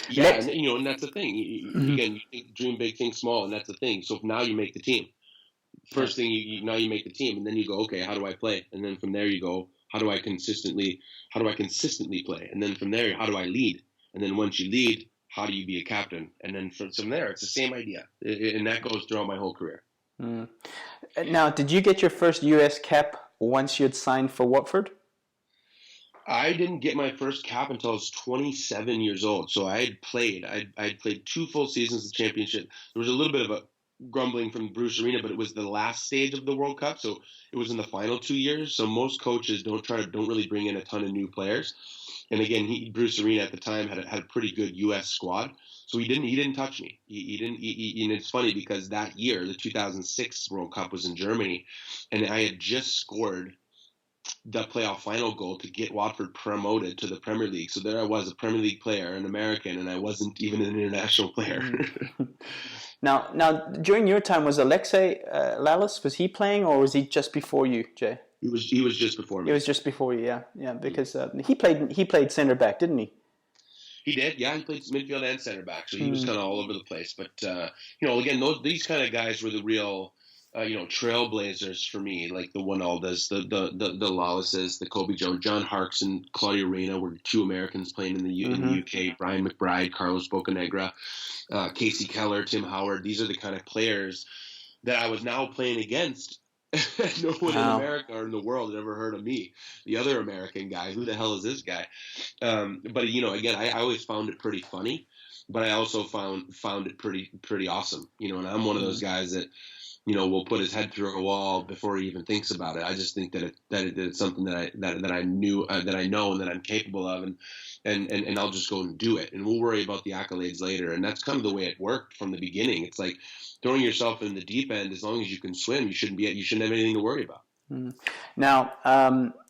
Yeah, and that's the thing. Again, you think dream big, think small, and that's the thing. So now you make the team. first thing now you make the team, and then you go, okay, how do I play? And then from there you go, how do I consistently play? And then from there, how do I lead? And then once you lead, how do you be a captain? And then from there, it's the same idea, and that goes throughout my whole career.
Mm. Now, did you get your first US cap once you had signed for Watford?
I didn't get my first cap until I was 27 years old. So I had played. I'd played 2 full seasons of the championship. There was a little bit of a grumbling from Bruce Arena, but it was the last stage of the World Cup, so it was in the final 2 years. So most coaches don't really bring in a ton of new players. And again, Bruce Arena at the time had a pretty good U.S. squad, so he didn't touch me. He didn't. And it's funny because that year, the 2006 World Cup was in Germany, and I had just scored the playoff final goal to get Watford promoted to the Premier League. So there I was, a Premier League player, an American, and I wasn't even an international player.
Now, during your time, was Alexei Lalas, was he playing, or was he just before you, Jay?
He was just before me.
He was just before you, yeah, because he played centre back, didn't he?
He did, yeah. He played midfield and center back, so he was kind of all over the place. But again, these kind of guys were the real, trailblazers for me, like the Ronaldos, the Lallases, the Kobe Jones, John Harkes, and Claudio Reyna were 2 Americans playing in the UK. Brian McBride, Carlos Bocanegra, Casey Keller, Tim Howard. These are the kind of players that I was now playing against. No one in America or in the world had ever heard of me, the other American guy. Who the hell is this guy? But again, I always found it pretty funny, but I also found it pretty awesome. And I'm one of those guys that will put his head through a wall before he even thinks about it. I just think that it's something that I knew that I know and that I'm capable of, and I'll just go and do it, and we'll worry about the accolades later. And that's kind of the way it worked from the beginning. It's like throwing yourself in the deep end. As long as you can swim, you shouldn't have anything to worry about.
Now,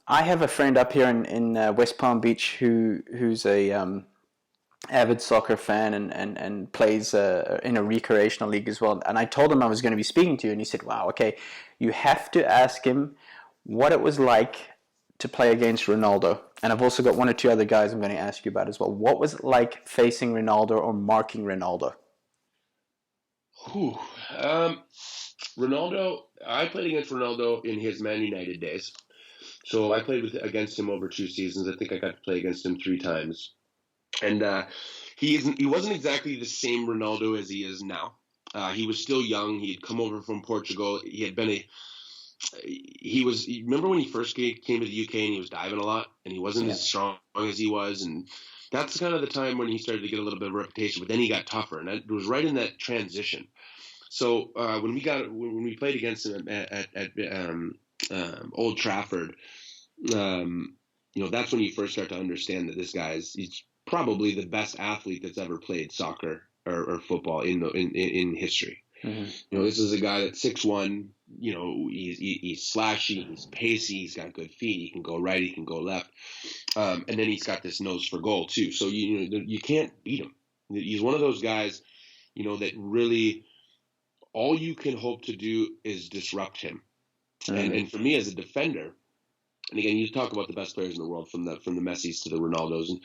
I have a friend up here in West Palm Beach who's a avid soccer fan and plays in a recreational league as well. And I told him I was going to be speaking to you, and he said, "Wow, okay, you have to ask him what it was like to play against Ronaldo." And I've also got 1 or 2 other guys I'm going to ask you about as well. What was it like facing Ronaldo or marking Ronaldo?
Ronaldo, I played against Ronaldo in his Man United days. So I played against him over 2 seasons. I think I got to play against him 3 times. And he wasn't exactly the same Ronaldo as he is now. He was still young. He had come over from Portugal. Remember when he first came to the UK and he was diving a lot and he wasn't as strong as he was, and that's kind of the time when he started to get a little bit of a reputation, but then he got tougher, and it was right in that transition. So when we played against him at Old Trafford, that's when you first start to understand that this guy he's probably the best athlete that's ever played soccer or football in history. This is a guy that's 6'1". He's slashy, he's pacey, he's got good feet, he can go right, he can go left, and then he's got this nose for goal too. So you can't beat him. He's one of those guys, that really all you can hope to do is disrupt him. And for me as a defender, and again, you talk about the best players in the world, from the Messis to the Ronaldos, and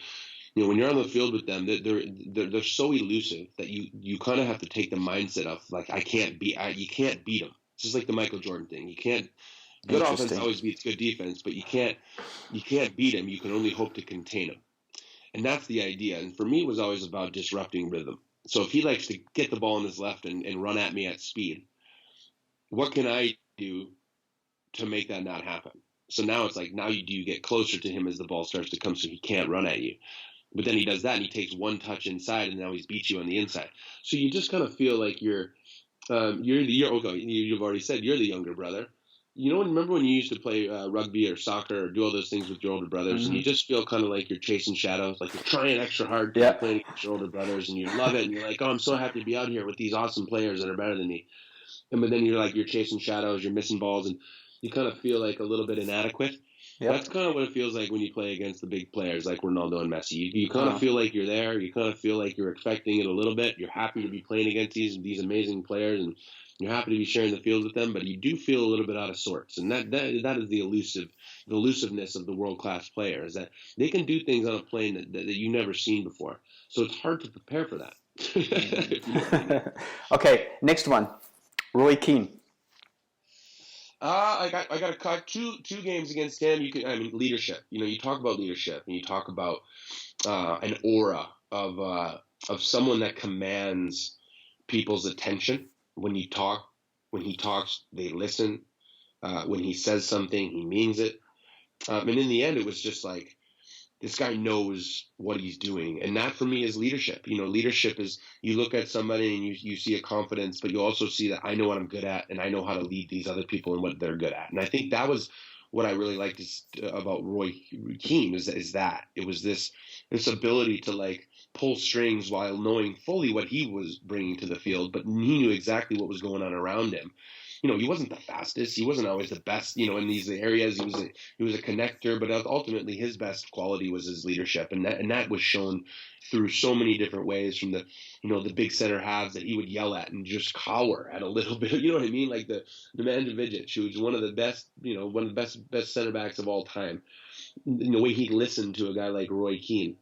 when you're on the field with them, they're so elusive that you kind of have to take the mindset of like, you can't beat them. It's just like the Michael Jordan thing. You can't. Good offense always beats good defense, but you can't beat him. You can only hope to contain him, and that's the idea. And for me, it was always about disrupting rhythm. So if he likes to get the ball in his left and run at me at speed, what can I do to make that not happen? So now it's like, do you get closer to him as the ball starts to come so he can't run at you? But then he does that and he takes 1 touch inside, and now he's beat you on the inside. So you just kind of feel like you've already said you're the younger brother. Remember when you used to play rugby or soccer or do all those things with your older brothers, and you just feel kind of like you're chasing shadows, like you're trying extra hard to play against your older brothers, and you love it, and you're like, oh, I'm so happy to be out here with these awesome players that are better than me. But then you're chasing shadows, you're missing balls, and you kind of feel like a little bit inadequate. Yep. That's kind of what it feels like when you play against the big players like Ronaldo and Messi. You kind of feel like you're there. You kind of feel like you're expecting it a little bit. You're happy to be playing against these amazing players, and you're happy to be sharing the field with them. But you do feel a little bit out of sorts, and that is the elusiveness of the world class player, is that they can do things on a plane that you've never seen before. So it's hard to prepare for that.
Okay, next one, Roy Keane.
I got to cut two games against him. Leadership. You talk about leadership, and you talk about an aura of someone that commands people's attention. When you talk, when he talks, they listen. When he says something, he means it. And in the end, it was just like, this guy knows what he's doing. And that for me is leadership. Leadership is, you look at somebody and you see a confidence, but you also see that I know what I'm good at and I know how to lead these other people and what they're good at. And I think that was what I really liked about Roy Keane is that it was this ability to like pull strings while knowing fully what he was bringing to the field, but he knew exactly what was going on around him. He wasn't the fastest. He wasn't always the best, in these areas. He was a connector, but ultimately his best quality was his leadership. And that was shown through so many different ways, from the big center halves that he would yell at and just cower at a little bit. You know what I mean? Like the Nemanja Vidic, who was one of the best, one of the best center backs of all time. The way he listened to a guy like Roy Keane.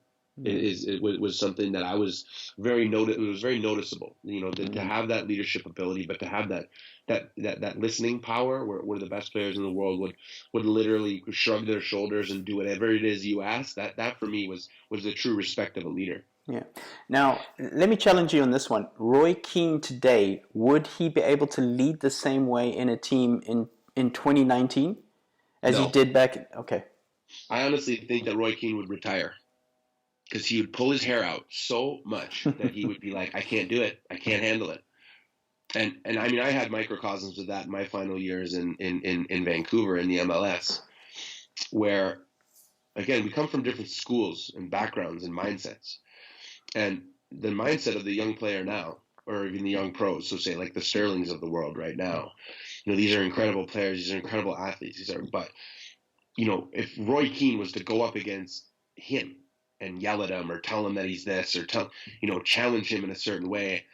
It was something that I was it was very noticeable, to have that leadership ability, but to have that listening power where the best players in the world would literally shrug their shoulders and do whatever it is you ask. That for me was the true respect of a leader.
Yeah. Now, let me challenge you on this one. Roy Keane today, would he be able to lead the same way in a team in 2019 as he did back? Okay.
I honestly think that Roy Keane would retire, because he would pull his hair out so much that he would be like, I can't do it. I can't handle it. And I mean, I had microcosms of that in my final years in Vancouver in the MLS, where, again, we come from different schools and backgrounds and mindsets. And the mindset of the young player now, or even the young pros, so say like the Sterlings of the world right now, these are incredible players. These are incredible athletes. But if Roy Keane was to go up against him and yell at him or tell him that he's this, or challenge him in a certain way,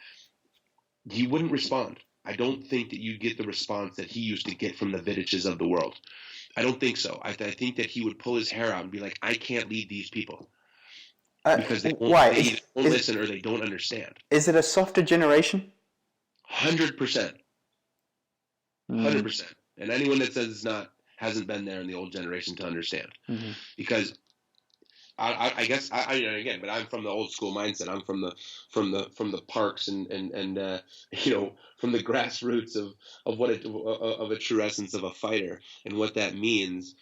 he wouldn't respond. I don't think that you'd get the response that he used to get from the Vidiches of the world. I don't think so. I think that he would pull his hair out and be like, I can't lead these people. Because they won't listen, or they don't understand.
Is it a softer generation?
100%. 100%. And anyone that says it's not hasn't been there in the old generation to understand. Mm-hmm. Because I guess again, but I'm from the old school mindset. I'm from the parks and from the grassroots of what of a true essence of a fighter and what that means.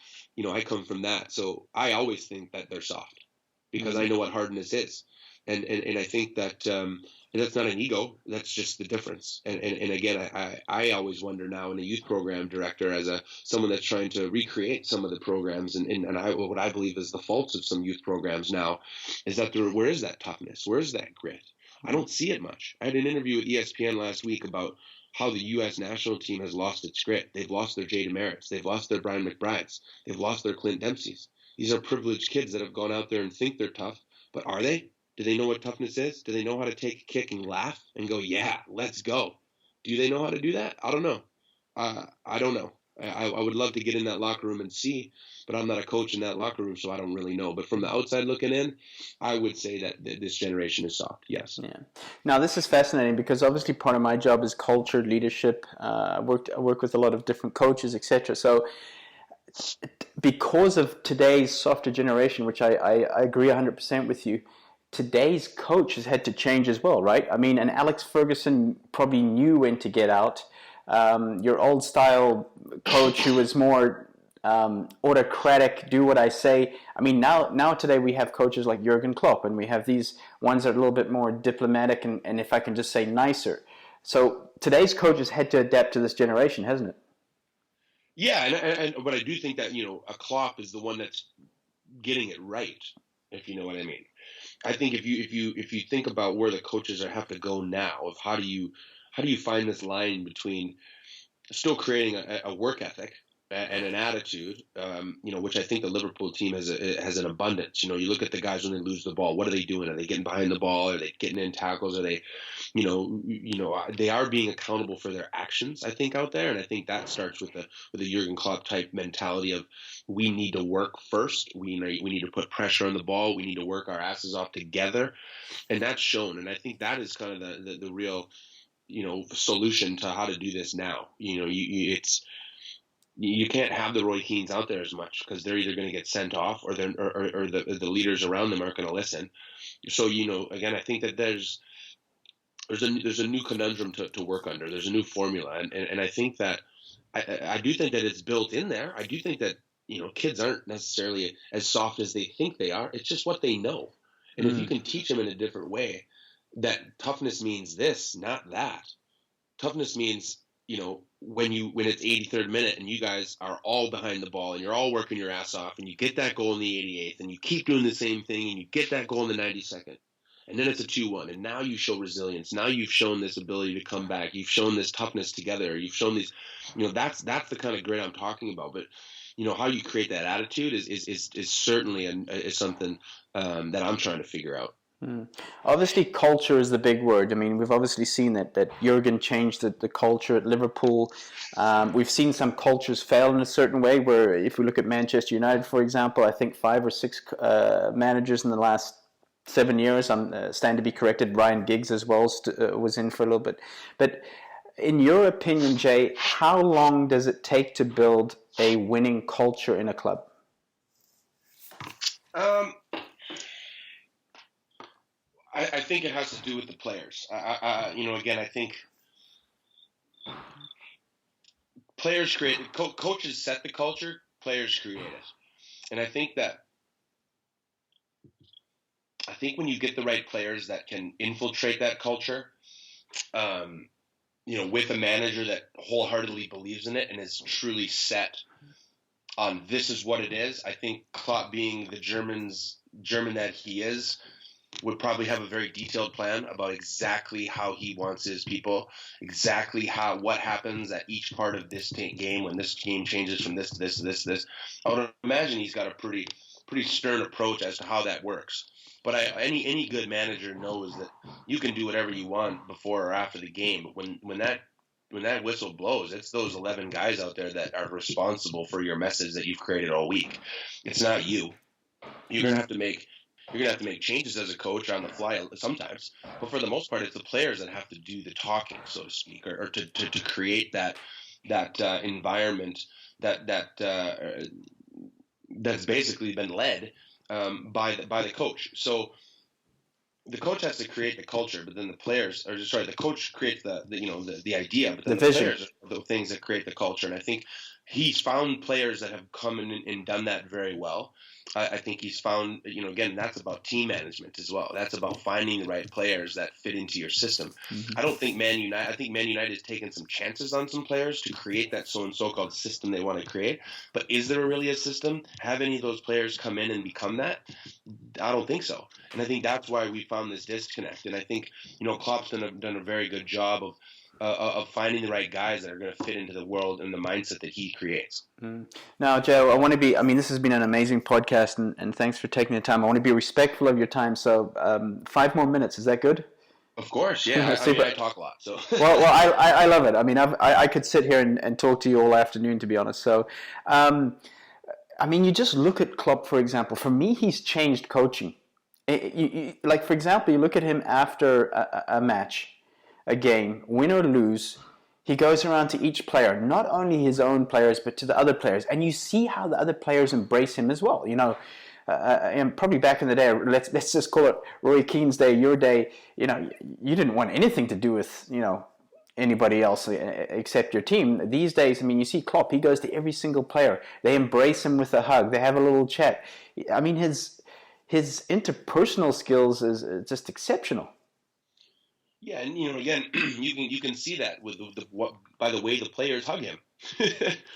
I come from that, so I always think that they're soft, because I know what hardness is, and I think that that's not an ego. That's just the difference. And again, I always wonder now, in a youth program director, as someone that's trying to recreate some of the programs, and what I believe is the faults of some youth programs now, is that where is that toughness? Where is that grit? I don't see it much. I had an interview with ESPN last week about how the U.S. national team has lost its grit. They've lost their Jay DeMerits. They've lost their Brian McBrides. They've lost their Clint Dempseys. These are privileged kids that have gone out there and think they're tough, but are they? Do they know what toughness is? Do they know how to take a kick and laugh and go, yeah, let's go? Do they know how to do that? I don't know. I don't know. I would love to get in that locker room and see, but I'm not a coach in that locker room, so I don't really know. But from the outside looking in, I would say that this generation is soft, yes.
Yeah. Now, this is fascinating, because obviously part of my job is culture, leadership. I work with a lot of different coaches, etc. So because of today's softer generation, which I agree 100% with you, today's coach has had to change as well, right? I mean, and Alex Ferguson probably knew when to get out. Your old style coach, who was more autocratic, do what I say. I mean, now today we have coaches like Jurgen Klopp, and we have these ones that are a little bit more diplomatic and if I can just say, nicer. So today's coach has had to adapt to this generation, hasn't it?
Yeah, but I do think that a Klopp is the one that's getting it right, if you know what I mean. I think if you think about where the coaches have to go now, of how do you find this line between still creating a work ethic and an attitude, which I think the Liverpool team has an abundance. You look at the guys when they lose the ball. What are they doing? Are they getting behind the ball? Are they getting in tackles? Are they, they are being accountable for their actions, I think, out there. And I think that starts with the Jurgen Klopp type mentality of, we need to work first. We need to put pressure on the ball. We need to work our asses off together, and that's shown. And I think that is kind of the real, solution to how to do this now. It's you can't have the Roy Keanes out there as much because they're either going to get sent off or the leaders around them aren't going to listen. So again, I think that there's a new conundrum to work under. There's a new formula, and I think that I do think that it's built in there. I do think that kids aren't necessarily as soft as they think they are. It's just what they know, and if you can teach them in a different way, that toughness means this, not that. Toughness means when it's 83rd minute and you guys are all behind the ball and you're all working your ass off and you get that goal in the 88th and you keep doing the same thing and you get that goal in the 92nd. And then it's a 2-1, and now you show resilience. Now you've shown this ability to come back. You've shown this toughness together. You've shown these, that's the kind of grit I'm talking about. But how you create that attitude is certainly is something that I'm trying to figure out.
Obviously, culture is the big word. I mean, we've obviously seen that Jurgen changed the culture at Liverpool. We've seen some cultures fail in a certain way, where if we look at Manchester United, for example, I think 5 or 6 managers in the last 7 years. I'm stand to be corrected. Ryan Giggs as well was in for a little bit. But in your opinion, Jay, how long does it take to build a winning culture in a club?
I think it has to do with the players. Again, I think players create, coaches set the culture, players create it. And I think when you get the right players that can infiltrate that culture, with a manager that wholeheartedly believes in it and is truly set on this is what it is, I think Klopp, being the German that he is, would probably have a very detailed plan about exactly how he wants his people, exactly what happens at each part of this game when this game changes from this to this to this to this. I would imagine he's got a pretty stern approach as to how that works. But any good manager knows that you can do whatever you want before or after the game. But when that whistle blows, it's those 11 guys out there that are responsible for your message that you've created all week. It's not you. You're gonna have to make changes as a coach on the fly sometimes, but for the most part, it's the players that have to do the talking, so to speak, or to create that environment that's basically been led by the coach. So the coach has to create the culture, but then the coach creates the idea, but then the players are the things that create the culture. And I think he's found players that have come in and done that very well. I think he's found, again, that's about team management as well. That's about finding the right players that fit into your system. Mm-hmm. I think Man United has taken some chances on some players to create that so-called system they want to create. But is there really a system? Have any of those players come in and become that? I don't think so. And I think that's why we found this disconnect. And I think, Klopp's done a very good job of finding the right guys that are going to fit into the world and the mindset that he creates.
Now, Joe, this has been an amazing podcast, and thanks for taking the time. I want to be respectful of your time, so 5 more minutes, is that good?
Of course, yeah. I talk a lot, so.
well, I love it. I mean, I could sit here and talk to you all afternoon, to be honest. So, you just look at Klopp, for example. For me, he's changed coaching. Like, for example, you look at him after a match, a game, win or lose, he goes around to each player, not only his own players, but to the other players. And you see how the other players embrace him as well. And probably back in the day, let's just call it Roy Keane's day, your day, you didn't want anything to do with, anybody else except your team. These days, you see Klopp, he goes to every single player. They embrace him with a hug. They have a little chat. His interpersonal skills is just exceptional.
Yeah, and again, you can see that by the way the players hug him.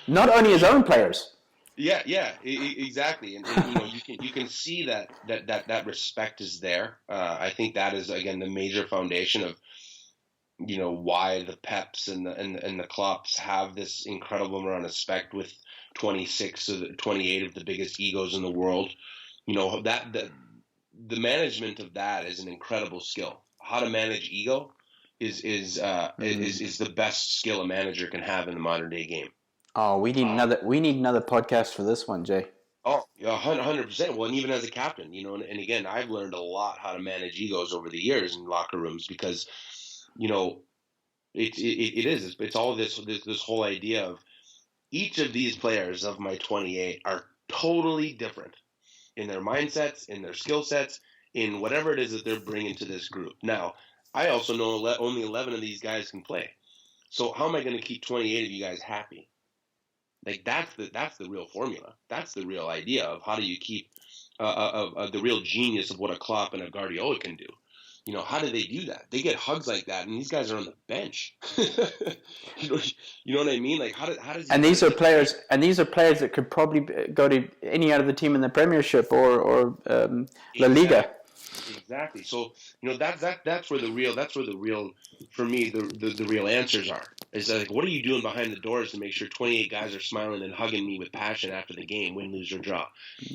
Not only his own players.
Yeah, exactly, and you can see that respect is there. I think that is, again, the major foundation of why the Peps and the Klopps have this incredible amount of respect with 26 or 28 of the biggest egos in the world. That the management of that is an incredible skill. How to manage ego is the best skill a manager can have in the modern day game.
Oh, we need another podcast for this one, Jay.
Oh, yeah, 100%. Well, and even as a captain, and again, I've learned a lot how to manage egos over the years in locker rooms because, it's all this whole idea of, each of these players of my 28 are totally different in their mindsets, in their skill sets, in whatever it is that they're bringing to this group. Now, I also know only 11 of these guys can play. So how am I going to keep 28 of you guys happy? Like that's the real formula. That's the real idea of how do you keep the real genius of what a Klopp and a Guardiola can do. How do they do that? They get hugs like that, and these guys are on the bench. you know what I mean? Like how does
and these are players, that could probably go to any other team in the Premiership or La Liga.
Exactly. So that's where the real for me the real answers are. Is like, what are you doing behind the doors to make sure 28 guys are smiling and hugging me with passion after the game, win, lose, or draw?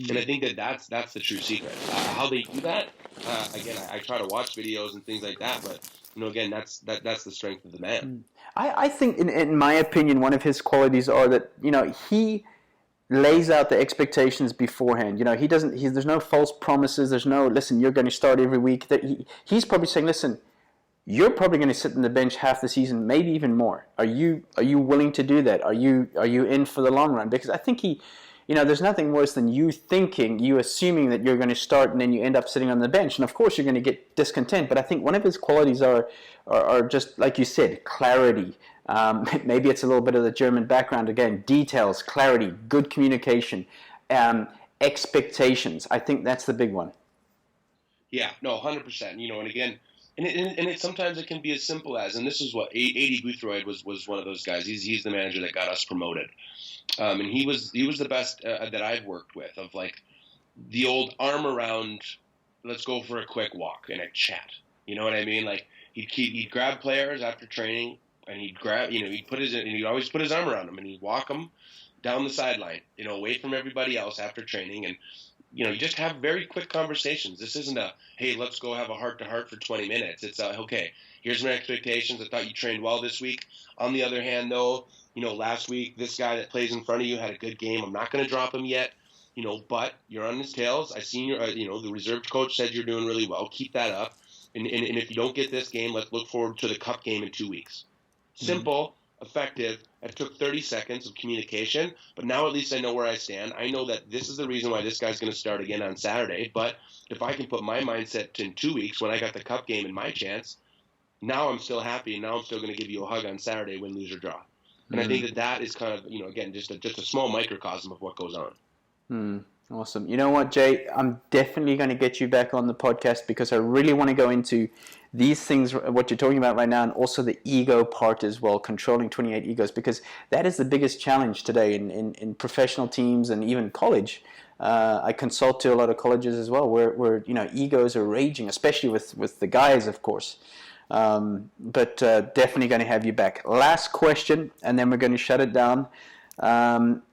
And I think that's the true secret. How they do that, again, I try to watch videos and things like that, but again, that's the strength of the man.
I think, in my opinion, one of his qualities are that he lays out the expectations beforehand. He doesn't. There's no false promises. There's no, listen, you're going to start every week. That he's probably saying, listen, you're probably going to sit in the bench half the season, maybe even more. Are you willing to do that? Are you in for the long run? Because I think there's nothing worse than you assuming that you're going to start and then you end up sitting on the bench. And of course you're going to get discontent. But I think one of his qualities are just, like you said, clarity. Maybe it's a little bit of the German background again. Details, clarity, good communication, expectations. I think that's the big one.
Yeah, no, 100%. And again, and it sometimes it can be as simple as, and this is what A.D. Boothroyd was one of those guys. He's the manager that got us promoted, and he was the best that I've worked with, of like the old arm around, let's go for a quick walk and a chat. You know what I mean? Like he'd grab players after training, and he'd always put his arm around them, and he'd walk them down the sideline, away from everybody else after training, and you just have very quick conversations. This isn't a, hey, let's go have a heart-to-heart for 20 minutes. It's okay, here's my expectations. I thought you trained well this week. On the other hand, though, last week, this guy that plays in front of you had a good game. I'm not going to drop him yet, but you're on his tails. I seen your, the reserve coach said you're doing really well. Keep that up. And if you don't get this game, let's look forward to the cup game in 2 weeks. Simple, effective. It took 30 seconds of communication, but now at least I know where I stand. I know that this is the reason why this guy's going to start again on Saturday, but if I can put my mindset to in 2 weeks when I got the cup game and my chance, now I'm still happy, and now I'm still going to give you a hug on Saturday, win, lose, or draw. And I think that is kind of, again, just a small microcosm of what goes on.
Awesome. You know what, Jay? I'm definitely going to get you back on the podcast because I really want to go into these things, what you're talking about right now, and also the ego part as well, controlling 28 egos, because that is the biggest challenge today in professional teams and even college. I consult to a lot of colleges as well where egos are raging, especially with the guys, of course. But definitely going to have you back. Last question, and then we're going to shut it down.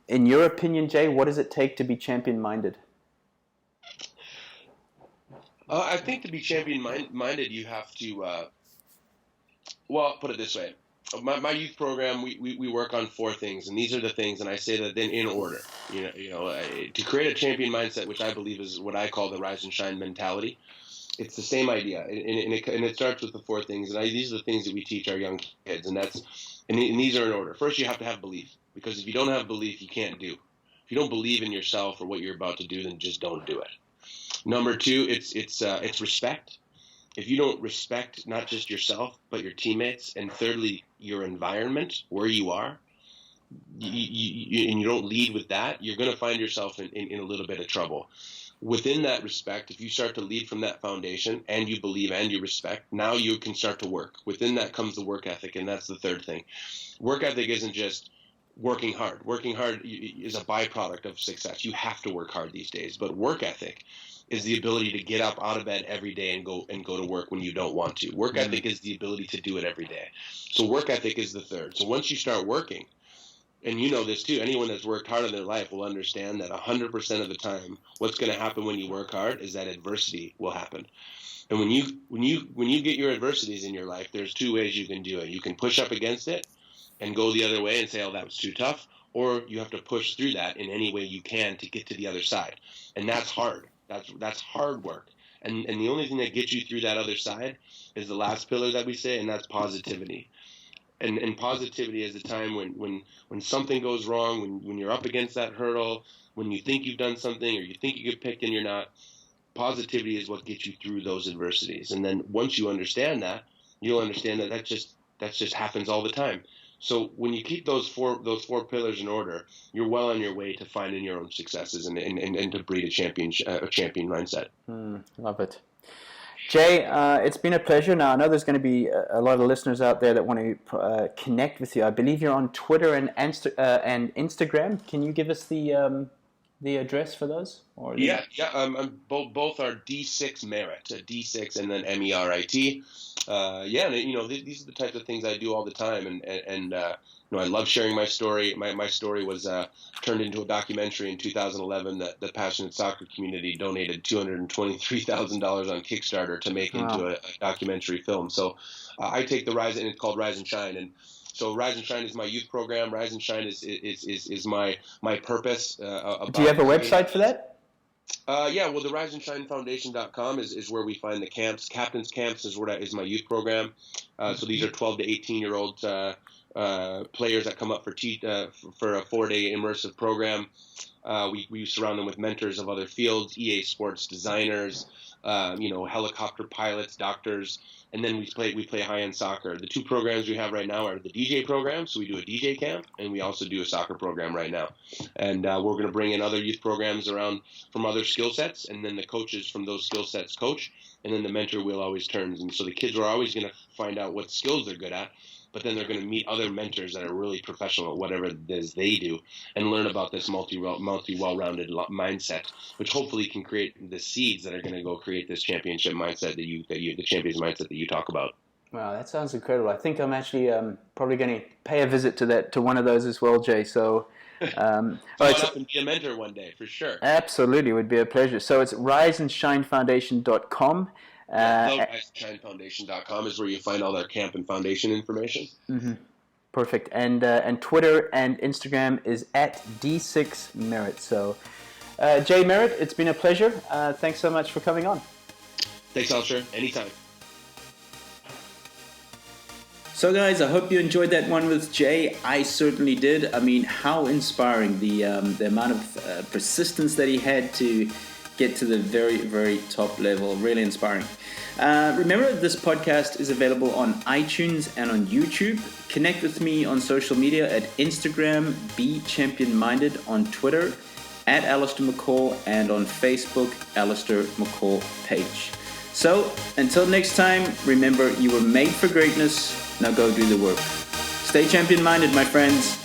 In your opinion, Jay, what does it take to be champion-minded?
I think to be champion-minded, you have to, put it this way. My youth program, we work on 4 things, and these are the things, and I say that then in order. To create a champion mindset, which I believe is what I call the rise and shine mentality. It's the same idea, and it starts with the 4 things, and these are the things that we teach our young kids, and these are in order. First, you have to have belief, because if you don't have belief, you can't do. If you don't believe in yourself or what you're about to do, then just don't do it. Number 2, it's respect. If you don't respect not just yourself but your teammates, and thirdly, your environment where you are, and you don't lead with that, you're going to find yourself in a little bit of trouble. Within that respect, if you start to lead from that foundation and you believe and you respect, now you can start to work. Within that comes the work ethic, and that's the third thing. Work ethic isn't just working hard. Working hard is a byproduct of success. You have to work hard these days, but work ethic is the ability to get up out of bed every day and go to work when you don't want to. Work ethic is the ability to do it every day. So work ethic is the third. So once you start working, and you know this too, anyone that's worked hard in their life will understand that 100% of the time, what's going to happen when you work hard is that adversity will happen. And when you get your adversities in your life, there's 2 ways you can do it. You can push up against it and go the other way and say, oh, that was too tough, or you have to push through that in any way you can to get to the other side. And that's hard. That's hard work. And the only thing that gets you through that other side is the last pillar that we say, and that's positivity. and positivity is a time when something goes wrong, when you're up against that hurdle, when you think you've done something or you think you get picked and you're not. Positivity is what gets you through those adversities. And then once you understand that, you'll understand that that just happens all the time. So when you keep those four pillars in order, you're well on your way to finding your own successes and to breed a champion mindset.
Love it. Jay, it's been a pleasure. Now, I know there's going to be a lot of listeners out there that want to connect with you. I believe you're on Twitter and Instagram. Can you give us the address for those?
Yeah. Both are D6 Merit, D6 and then MERIT. These are the types of things I do all the time, and I love sharing my story. My story was turned into a documentary in 2011 that the passionate soccer community donated $223,000 on Kickstarter to make into a documentary film. So I take the Rise, and it's called Rise and Shine, and so Rise and Shine is my youth program. Rise and Shine is my purpose.
Do you have a website for that?
Well, the RiseandShineFoundation.com is where we find the camps. Captain's Camps is my youth program. So these are 12 to 18-year-old players that come up for a 4-day immersive program. We surround them with mentors of other fields, EA Sports designers, helicopter pilots, doctors, and then we play high-end soccer. The two programs we have right now are the DJ program, so we do a DJ camp, and we also do a soccer program right now. And we're going to bring in other youth programs around from other skill sets, and then the coaches from those skill sets coach, and then the mentor wheel always turns. And so the kids are always going to find out what skills they're good at, but then they're going to meet other mentors that are really professional at whatever it is they do and learn about this well-rounded mindset, which hopefully can create the seeds that are going to go create this championship mindset the champions mindset that you talk about.
Wow, that sounds incredible. I think I'm actually probably going to pay a visit to one of those as well, Jay. So,
come up and be a mentor one day for sure.
Absolutely, it would be a pleasure. So it's RiseandShineFoundation.com.
RiseandShineFoundation.com is where you find all their camp and foundation information.
Mm-hmm. Perfect. And Twitter and Instagram is at D6Merit. So, Jay DeMerit, it's been a pleasure. Thanks so much for coming on.
Thanks, Allistair. Anytime.
So guys, I hope you enjoyed that one with Jay. I certainly did. I mean, how inspiring the amount of persistence that he had to get to the very, very top level. Really inspiring. Remember, this podcast is available on iTunes and on YouTube. Connect with me on social media at Instagram, Be Champion Minded, on Twitter, at Allistair McCall, and on Facebook, Allistair McCall page. So, until next time, remember, you were made for greatness. Now go do the work. Stay champion-minded, my friends.